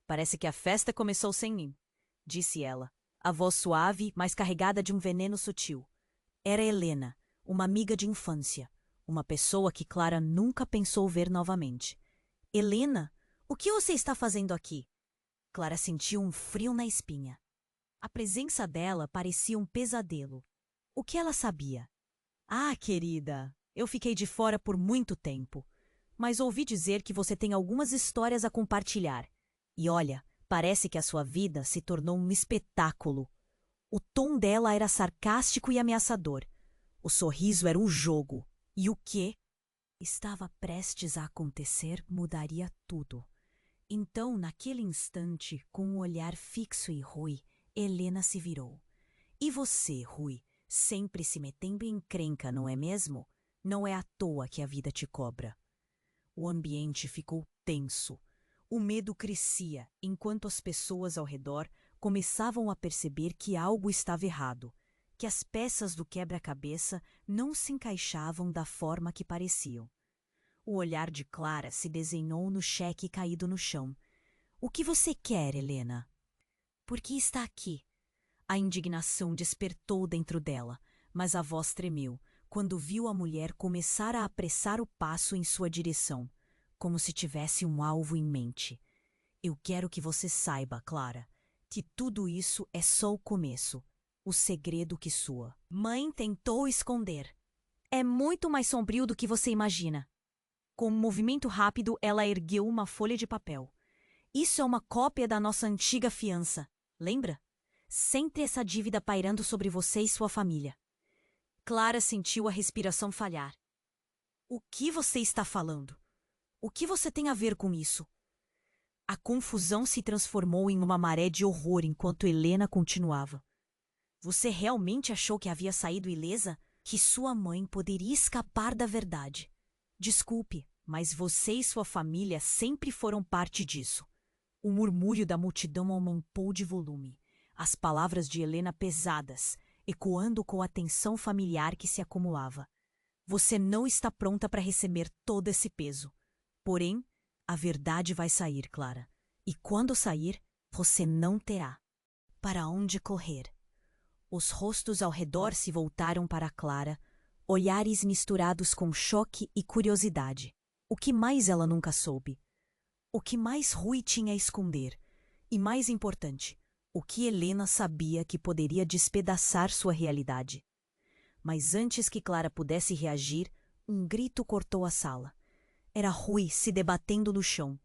Parece que a festa começou sem mim, disse ela, a voz suave, mas carregada de um veneno sutil. Era Helena, uma amiga de infância, uma pessoa que Clara nunca pensou ver novamente. Helena, o que você está fazendo aqui? Clara sentiu um frio na espinha. A presença dela parecia um pesadelo. O que ela sabia? Ah, querida, eu fiquei de fora por muito tempo, mas ouvi dizer que você tem algumas histórias a compartilhar. E olha, parece que a sua vida se tornou um espetáculo. O tom dela era sarcástico e ameaçador. O sorriso era um jogo. E o que estava prestes a acontecer mudaria tudo. Então, naquele instante, com um olhar fixo e Rui, Helena se virou. E você, Rui, sempre se metendo em encrenca, não é mesmo? Não é à toa que a vida te cobra. O ambiente ficou tenso. O medo crescia, enquanto as pessoas ao redor começavam a perceber que algo estava errado, que as peças do quebra-cabeça não se encaixavam da forma que pareciam. O olhar de Clara se desenhou no cheque caído no chão. O que você quer, Helena? Por que está aqui? A indignação despertou dentro dela, mas a voz tremeu quando viu a mulher começar a apressar o passo em sua direção, como se tivesse um alvo em mente. Eu quero que você saiba, Clara, que tudo isso é só o começo, o segredo que sua mãe tentou esconder. É muito mais sombrio do que você imagina. Com um movimento rápido, ela ergueu uma folha de papel. Isso é uma cópia da nossa antiga fiança. Lembra? Sempre essa dívida pairando sobre você e sua família. Clara sentiu a respiração falhar. O que você está falando? O que você tem a ver com isso? A confusão se transformou em uma maré de horror enquanto Helena continuava. Você realmente achou que havia saído ilesa? Que sua mãe poderia escapar da verdade? Desculpe, mas você e sua família sempre foram parte disso. O murmúrio da multidão aumentou de volume. As palavras de Helena pesadas, ecoando com a tensão familiar que se acumulava. Você não está pronta para receber todo esse peso. Porém, a verdade vai sair, Clara. E quando sair, você não terá para onde correr. Os rostos ao redor se voltaram para Clara, olhares misturados com choque e curiosidade. O que mais ela nunca soube? O que mais Rui tinha a esconder? E mais importante, o que Helena sabia que poderia despedaçar sua realidade? Mas antes que Clara pudesse reagir, um grito cortou a sala. Era Rui se debatendo no chão.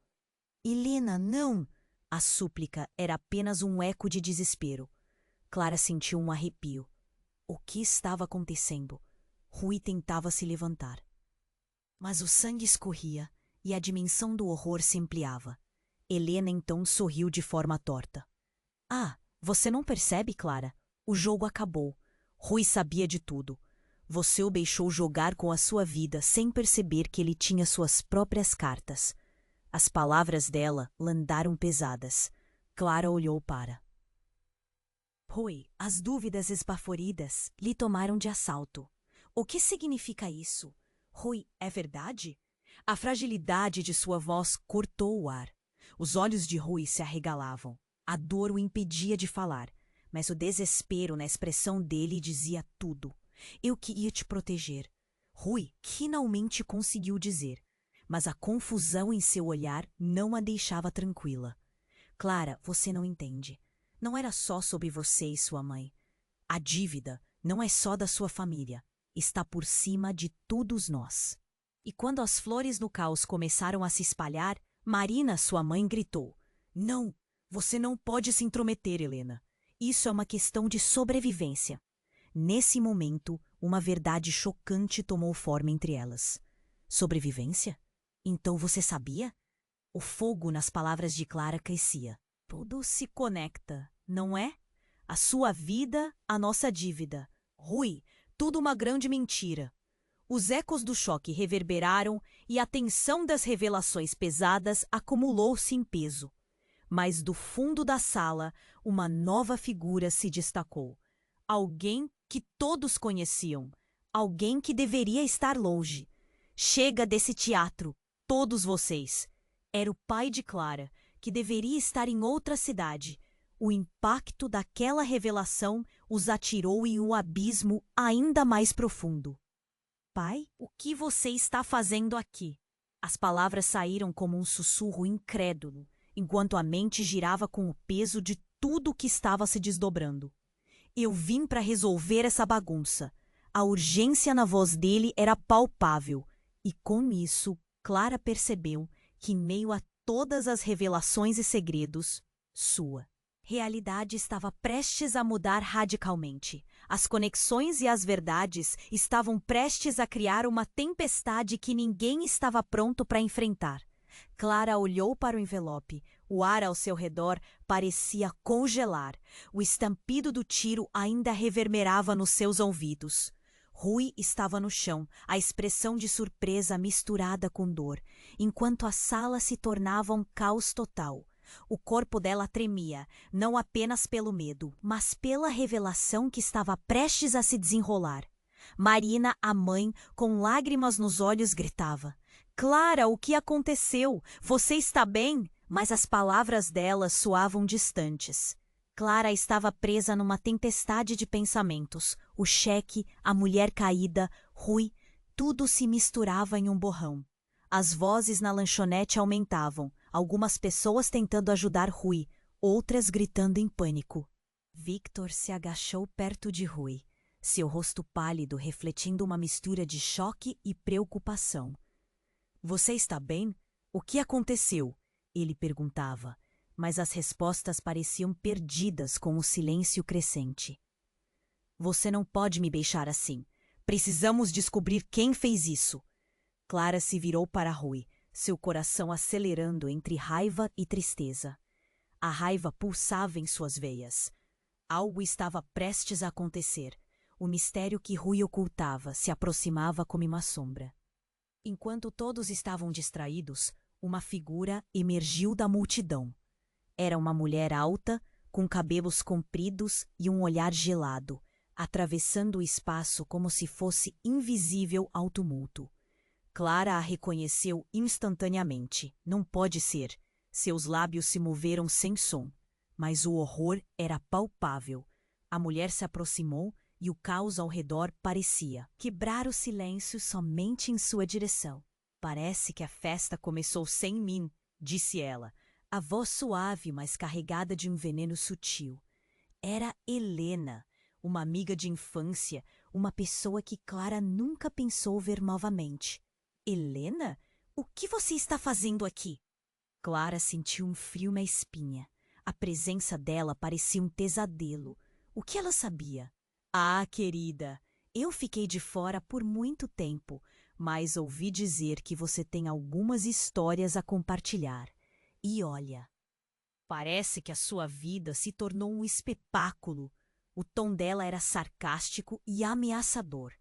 Helena, não! A súplica era apenas um eco de desespero. Clara sentiu um arrepio. O que estava acontecendo? Rui tentava se levantar. Mas o sangue escorria e a dimensão do horror se ampliava. Helena então sorriu de forma torta. Ah, você não percebe, Clara? O jogo acabou. Rui sabia de tudo. Você o deixou jogar com a sua vida sem perceber que ele tinha suas próprias cartas. As palavras dela landaram pesadas. Clara olhou para Rui. As dúvidas esbaforidas lhe tomaram de assalto. O que significa isso? Rui, é verdade? A fragilidade de sua voz cortou o ar. Os olhos de Rui se arregalavam. A dor o impedia de falar, mas o desespero na expressão dele dizia tudo. Eu queria te proteger. Rui finalmente conseguiu dizer, mas a confusão em seu olhar não a deixava tranquila. Clara, você não entende. Não era só sobre você e sua mãe. A dívida não é só da sua família. Está por cima de todos nós. E quando as flores no caos começaram a se espalhar, Marina, sua mãe, gritou: Não, você não pode se intrometer, Helena. Isso é uma questão de sobrevivência. Nesse momento, uma verdade chocante tomou forma entre elas. Sobrevivência? Então você sabia? O fogo nas palavras de Clara crescia. Tudo se conecta, não é? A sua vida, a nossa dívida. Rui, tudo uma grande mentira. Os ecos do choque reverberaram e a tensão das revelações pesadas acumulou-se em peso. Mas do fundo da sala, uma nova figura se destacou. Alguém que todos conheciam. Alguém que deveria estar longe. Chega desse teatro, todos vocês. Era o pai de Clara, que deveria estar em outra cidade. O impacto daquela revelação os atirou em um abismo ainda mais profundo. Pai, o que você está fazendo aqui? As palavras saíram como um sussurro incrédulo, enquanto a mente girava com o peso de tudo o que estava se desdobrando. Eu vim para resolver essa bagunça. A urgência na voz dele era palpável, e com isso, Clara percebeu que, em meio a todas as revelações e segredos, sua realidade estava prestes a mudar radicalmente. As conexões e as verdades estavam prestes a criar uma tempestade que ninguém estava pronto para enfrentar. Clara olhou para o envelope. O ar ao seu redor parecia congelar. O estampido do tiro ainda reverberava nos seus ouvidos. Rui estava no chão, a expressão de surpresa misturada com dor, enquanto a sala se tornava um caos total. O corpo dela tremia, não apenas pelo medo, mas pela revelação que estava prestes a se desenrolar. Marina, a mãe, com lágrimas nos olhos, gritava: Clara, o que aconteceu? Você está bem? Mas as palavras dela soavam distantes. Clara estava presa numa tempestade de pensamentos. O cheque, a mulher caída, Rui, tudo se misturava em um borrão. As vozes na lanchonete aumentavam, algumas pessoas tentando ajudar Rui, outras gritando em pânico. Victor se agachou perto de Rui, seu rosto pálido refletindo uma mistura de choque e preocupação. Você está bem? O que aconteceu? Ele perguntava, mas as respostas pareciam perdidas com o silêncio crescente. Você não pode me deixar assim. Precisamos descobrir quem fez isso. Clara se virou para Rui, seu coração acelerando entre raiva e tristeza. A raiva pulsava em suas veias. Algo estava prestes a acontecer. O mistério que Rui ocultava se aproximava como uma sombra. Enquanto todos estavam distraídos, uma figura emergiu da multidão. Era uma mulher alta, com cabelos compridos e um olhar gelado, atravessando o espaço como se fosse invisível ao tumulto. Clara a reconheceu instantaneamente. Não pode ser. Seus lábios se moveram sem som, mas o horror era palpável. A mulher se aproximou e o caos ao redor parecia quebrar o silêncio somente em sua direção. Parece que a festa começou sem mim, disse ela, a voz suave, mas carregada de um veneno sutil. Era Helena, uma amiga de infância, uma pessoa que Clara nunca pensou ver novamente. Helena? O que você está fazendo aqui? Clara sentiu um frio na espinha. A presença dela parecia um pesadelo. O que ela sabia? Ah, querida, eu fiquei de fora por muito tempo, mas ouvi dizer que você tem algumas histórias a compartilhar. E olha, parece que a sua vida se tornou um espetáculo. O tom dela era sarcástico e ameaçador.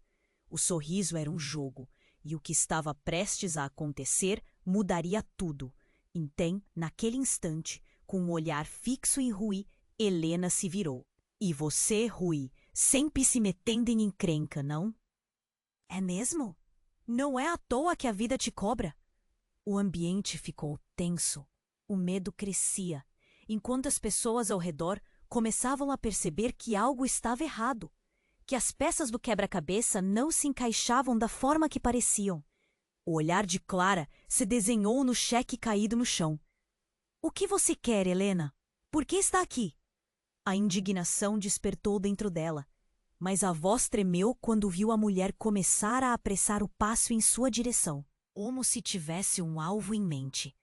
O sorriso era um jogo, e o que estava prestes a acontecer mudaria tudo. Então, naquele instante, com um olhar fixo em Rui, Helena se virou. E você, Rui, sempre se metendo em encrenca, não? É mesmo? Não é à toa que a vida te cobra. O ambiente ficou tenso. O medo crescia, enquanto as pessoas ao redor começavam a perceber que algo estava errado, que as peças do quebra-cabeça não se encaixavam da forma que pareciam. O olhar de Clara se desenhou no cheque caído no chão. O que você quer, Helena? Por que está aqui? A indignação despertou dentro dela, mas a voz tremeu quando viu a mulher começar a apressar o passo em sua direção, como se tivesse um alvo em mente.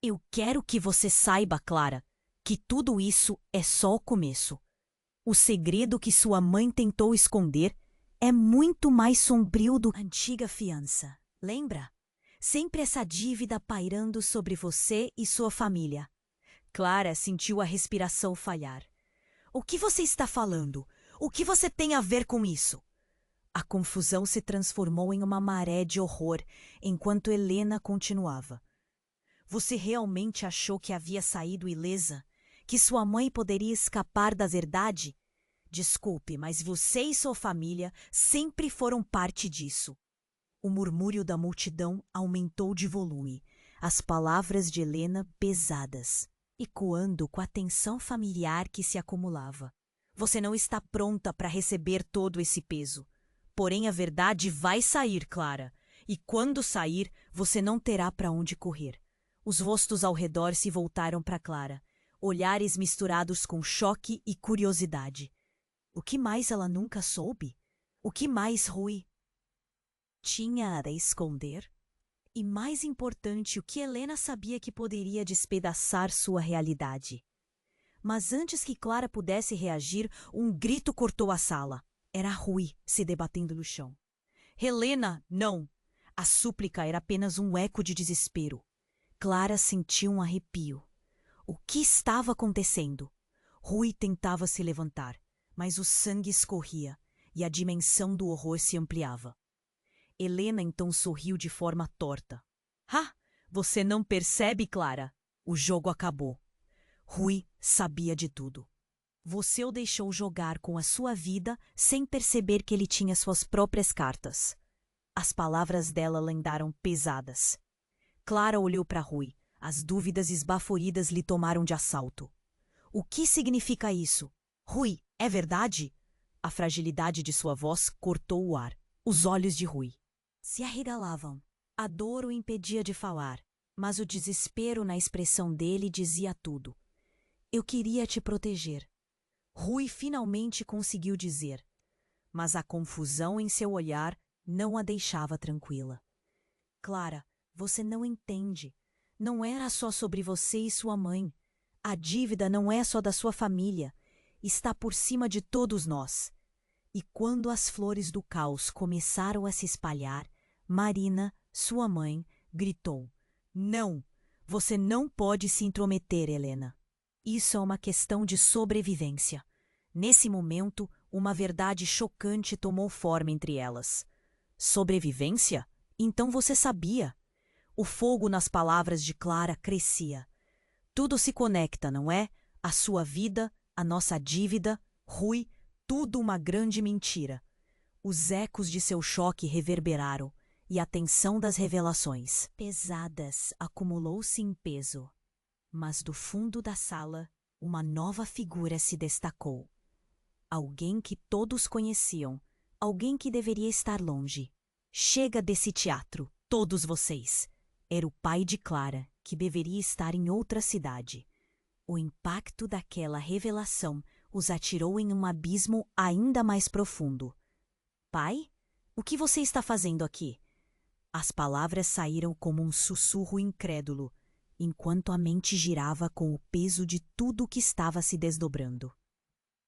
Eu quero que você saiba, Clara, que tudo isso é só o começo. O segredo que sua mãe tentou esconder é muito mais sombrio do que a antiga fiança. Lembra? Sempre essa dívida pairando sobre você e sua família. Clara sentiu a respiração falhar. O que você está falando? O que você tem a ver com isso? A confusão se transformou em uma maré de horror enquanto Helena continuava. Você realmente achou que havia saído ilesa? Que sua mãe poderia escapar da verdade? Desculpe, mas você e sua família sempre foram parte disso. O murmúrio da multidão aumentou de volume, as palavras de Helena pesadas, ecoando com a tensão familiar que se acumulava. Você não está pronta para receber todo esse peso. Porém, a verdade vai sair, Clara. E quando sair, você não terá para onde correr. Os rostos ao redor se voltaram para Clara, olhares misturados com choque e curiosidade. O que mais ela nunca soube? O que mais Rui tinha a esconder? E mais importante, o que Helena sabia que poderia despedaçar sua realidade. Mas antes que Clara pudesse reagir, um grito cortou a sala. Era Rui se debatendo no chão. Helena, não! A súplica era apenas um eco de desespero. Clara sentiu um arrepio. O que estava acontecendo? Rui tentava se levantar, mas o sangue escorria e a dimensão do horror se ampliava. Helena então sorriu de forma torta. Ah, você não percebe, Clara? O jogo acabou. Rui sabia de tudo. Você o deixou jogar com a sua vida sem perceber que ele tinha suas próprias cartas. As palavras dela lendaram pesadas. Clara olhou para Rui. As dúvidas esbaforidas lhe tomaram de assalto. O que significa isso? Rui, é verdade? A fragilidade de sua voz cortou o ar. Os olhos de Rui se arregalavam. A dor o impedia de falar, mas o desespero na expressão dele dizia tudo. Eu queria te proteger. Rui finalmente conseguiu dizer, mas a confusão em seu olhar não a deixava tranquila. Clara, você não entende. Não era só sobre você e sua mãe. A dívida não é só da sua família. Está por cima de todos nós. E quando as flores do caos começaram a se espalhar, Marina, sua mãe, gritou: Não! Você não pode se intrometer, Helena. Isso é uma questão de sobrevivência. Nesse momento, uma verdade chocante tomou forma entre elas. Sobrevivência? Então você sabia. O fogo nas palavras de Clara crescia. Tudo se conecta, não é? A sua vida, a nossa dívida, Rui, tudo uma grande mentira. Os ecos de seu choque reverberaram e a tensão das revelações pesadas acumulou-se em peso. Mas do fundo da sala, uma nova figura se destacou. Alguém que todos conheciam, alguém que deveria estar longe. Chega desse teatro, todos vocês. Era o pai de Clara, que deveria estar em outra cidade. O impacto daquela revelação os atirou em um abismo ainda mais profundo. Pai? O que você está fazendo aqui? As palavras saíram como um sussurro incrédulo, enquanto a mente girava com o peso de tudo que estava se desdobrando.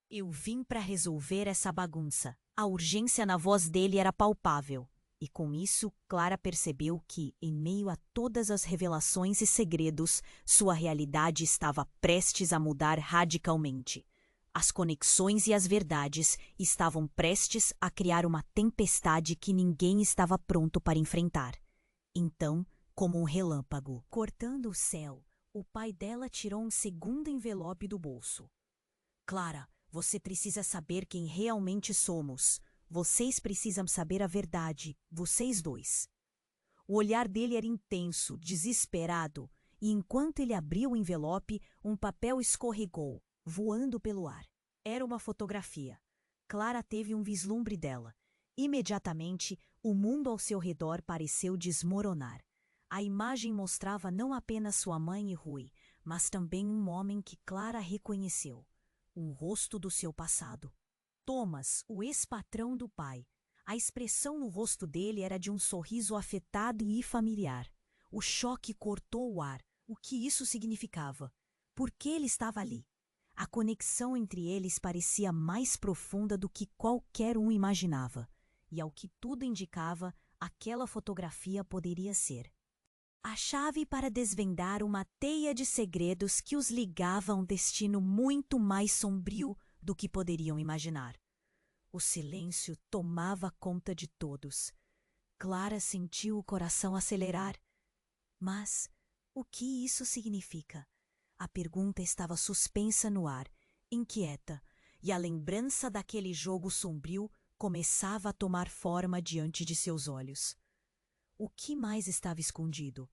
Eu vim para resolver essa bagunça. A urgência na voz dele era palpável. E com isso, Clara percebeu que, em meio a todas as revelações e segredos, sua realidade estava prestes a mudar radicalmente. As conexões e as verdades estavam prestes a criar uma tempestade que ninguém estava pronto para enfrentar. Então, como um relâmpago, cortando o céu, o pai dela tirou um segundo envelope do bolso. Clara, você precisa saber quem realmente somos. Vocês precisam saber a verdade, vocês dois. O olhar dele era intenso, desesperado, e enquanto ele abriu o envelope, um papel escorregou, voando pelo ar. Era uma fotografia. Clara teve um vislumbre dela. Imediatamente, o mundo ao seu redor pareceu desmoronar. A imagem mostrava não apenas sua mãe e Rui, mas também um homem que Clara reconheceu. Um rosto do seu passado. Thomas, o ex-patrão do pai. A expressão no rosto dele era de um sorriso afetado e familiar. O choque cortou o ar. O que isso significava? Por que ele estava ali? A conexão entre eles parecia mais profunda do que qualquer um imaginava. E ao que tudo indicava, aquela fotografia poderia ser a chave para desvendar uma teia de segredos que os ligava a um destino muito mais sombrio do que poderiam imaginar. O silêncio tomava conta de todos. Clara sentiu o coração acelerar. Mas o que isso significa? A pergunta estava suspensa no ar, inquieta, e a lembrança daquele jogo sombrio começava a tomar forma diante de seus olhos. O que mais estava escondido?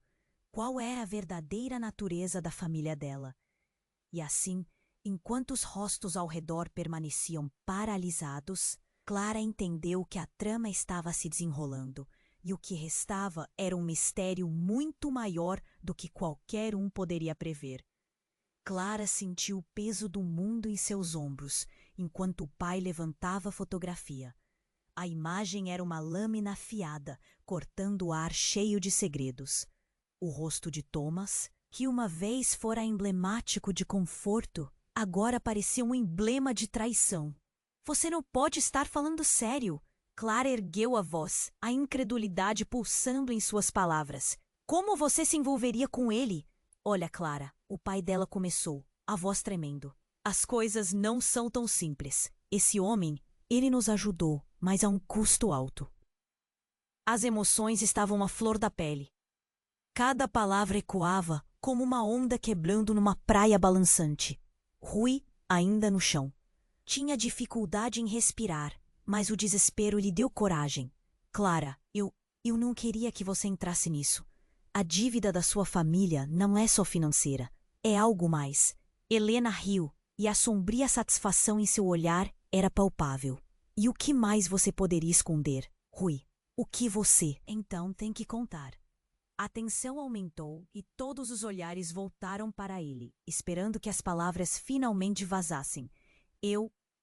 Qual era a verdadeira natureza da família dela? E assim, enquanto os rostos ao redor permaneciam paralisados, Clara entendeu que a trama estava se desenrolando, e o que restava era um mistério muito maior do que qualquer um poderia prever. Clara sentiu o peso do mundo em seus ombros, enquanto o pai levantava a fotografia. A imagem era uma lâmina afiada, cortando o ar cheio de segredos. O rosto de Thomas, que uma vez fora emblemático de conforto, agora parecia um emblema de traição. Você não pode estar falando sério. Clara ergueu a voz, a incredulidade pulsando em suas palavras. Como você se envolveria com ele? Olha, Clara, o pai dela começou, a voz tremendo. As coisas não são tão simples. Esse homem, ele nos ajudou, mas a um custo alto. As emoções estavam à flor da pele. Cada palavra ecoava como uma onda quebrando numa praia balançante. Rui, ainda no chão. Tinha dificuldade em respirar, mas o desespero lhe deu coragem. Clara, eu não queria que você entrasse nisso. A dívida da sua família não é só financeira, é algo mais. Helena riu, e a sombria satisfação em seu olhar era palpável. E o que mais você poderia esconder, Rui? O que você, então, tem que contar? A tensão aumentou e todos os olhares voltaram para ele, esperando que as palavras finalmente vazassem.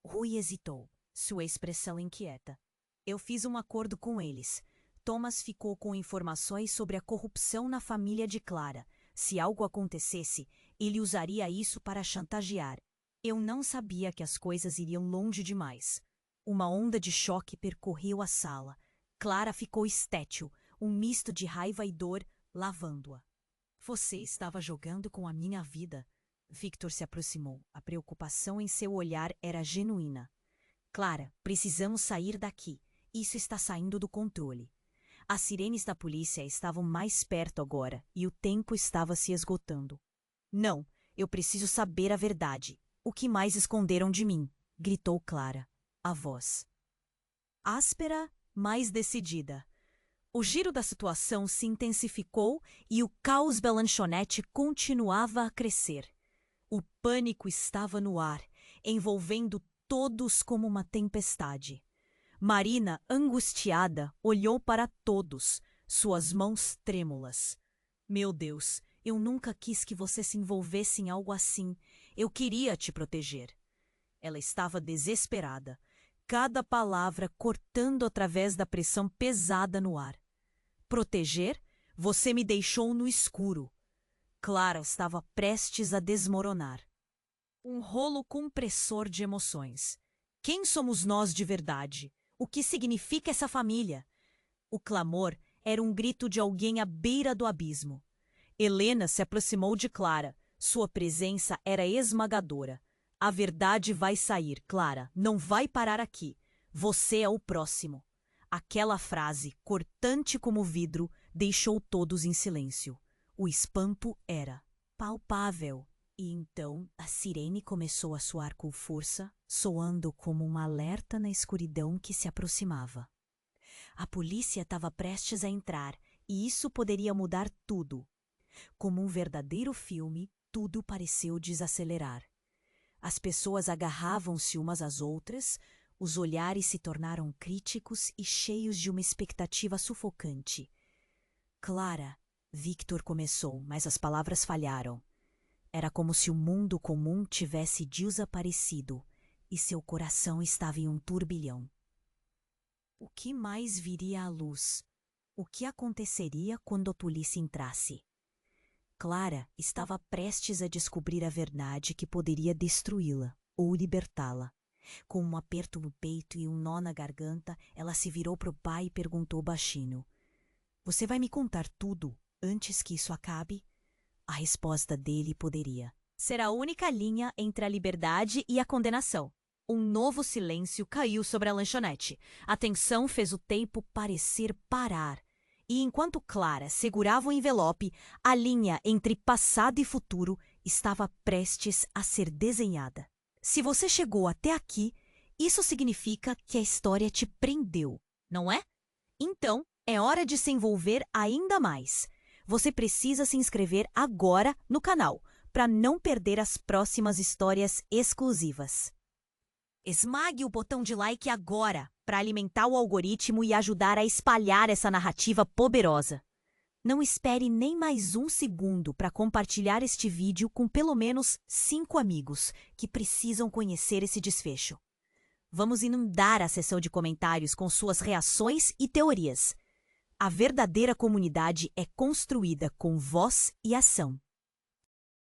Rui hesitou, sua expressão inquieta. Eu fiz um acordo com eles. Thomas ficou com informações sobre a corrupção na família de Clara. Se algo acontecesse, ele usaria isso para chantagear. Eu não sabia que as coisas iriam longe demais. Uma onda de choque percorreu a sala. Clara ficou estétil, um misto de raiva e dor, lavando-a. Você estava jogando com a minha vida. Victor se aproximou. A preocupação em seu olhar era genuína. Clara, precisamos sair daqui. Isso está saindo do controle. As sirenes da polícia estavam mais perto agora e o tempo estava se esgotando. Não, eu preciso saber a verdade. O que mais esconderam de mim? Gritou Clara. A voz áspera, mais decidida. O giro da situação se intensificou e o caos da lanchonete continuava a crescer. O pânico estava no ar, envolvendo todos como uma tempestade. Marina, angustiada, olhou para todos, suas mãos trêmulas. Meu Deus, eu nunca quis que você se envolvesse em algo assim. Eu queria te proteger. Ela estava desesperada, cada palavra cortando através da pressão pesada no ar. Proteger? Você me deixou no escuro. Clara estava prestes a desmoronar. Um rolo compressor de emoções. Quem somos nós de verdade? O que significa essa família? O clamor era um grito de alguém à beira do abismo. Helena se aproximou de Clara. Sua presença era esmagadora. A verdade vai sair, Clara. Não vai parar aqui. Você é o próximo. Aquela frase, cortante como vidro, deixou todos em silêncio. O espanto era palpável. E então a sirene começou a soar com força, soando como um alerta na escuridão que se aproximava. A polícia estava prestes a entrar, e isso poderia mudar tudo. Como um verdadeiro filme, tudo pareceu desacelerar. As pessoas agarravam-se umas às outras, os olhares se tornaram críticos e cheios de uma expectativa sufocante. Clara, Victor começou, mas as palavras falharam. Era como se o mundo comum tivesse desaparecido e seu coração estava em um turbilhão. O que mais viria à luz? O que aconteceria quando a polícia entrasse? Clara estava prestes a descobrir a verdade que poderia destruí-la ou libertá-la. Com um aperto no peito e um nó na garganta, ela se virou para o pai e perguntou baixinho: Você vai me contar tudo? Antes que isso acabe, a resposta dele poderia ser a única linha entre a liberdade e a condenação. Um novo silêncio caiu sobre a lanchonete. A tensão fez o tempo parecer parar. E enquanto Clara segurava o envelope, a linha entre passado e futuro estava prestes a ser desenhada. Se você chegou até aqui, isso significa que a história te prendeu, não é? Então, é hora de se envolver ainda mais. Você precisa se inscrever agora no canal para não perder as próximas histórias exclusivas. Esmague o botão de like agora para alimentar o algoritmo e ajudar a espalhar essa narrativa poderosa. Não espere nem mais um segundo para compartilhar este vídeo com pelo menos 5 amigos que precisam conhecer esse desfecho. Vamos inundar a seção de comentários com suas reações e teorias. A verdadeira comunidade é construída com voz e ação.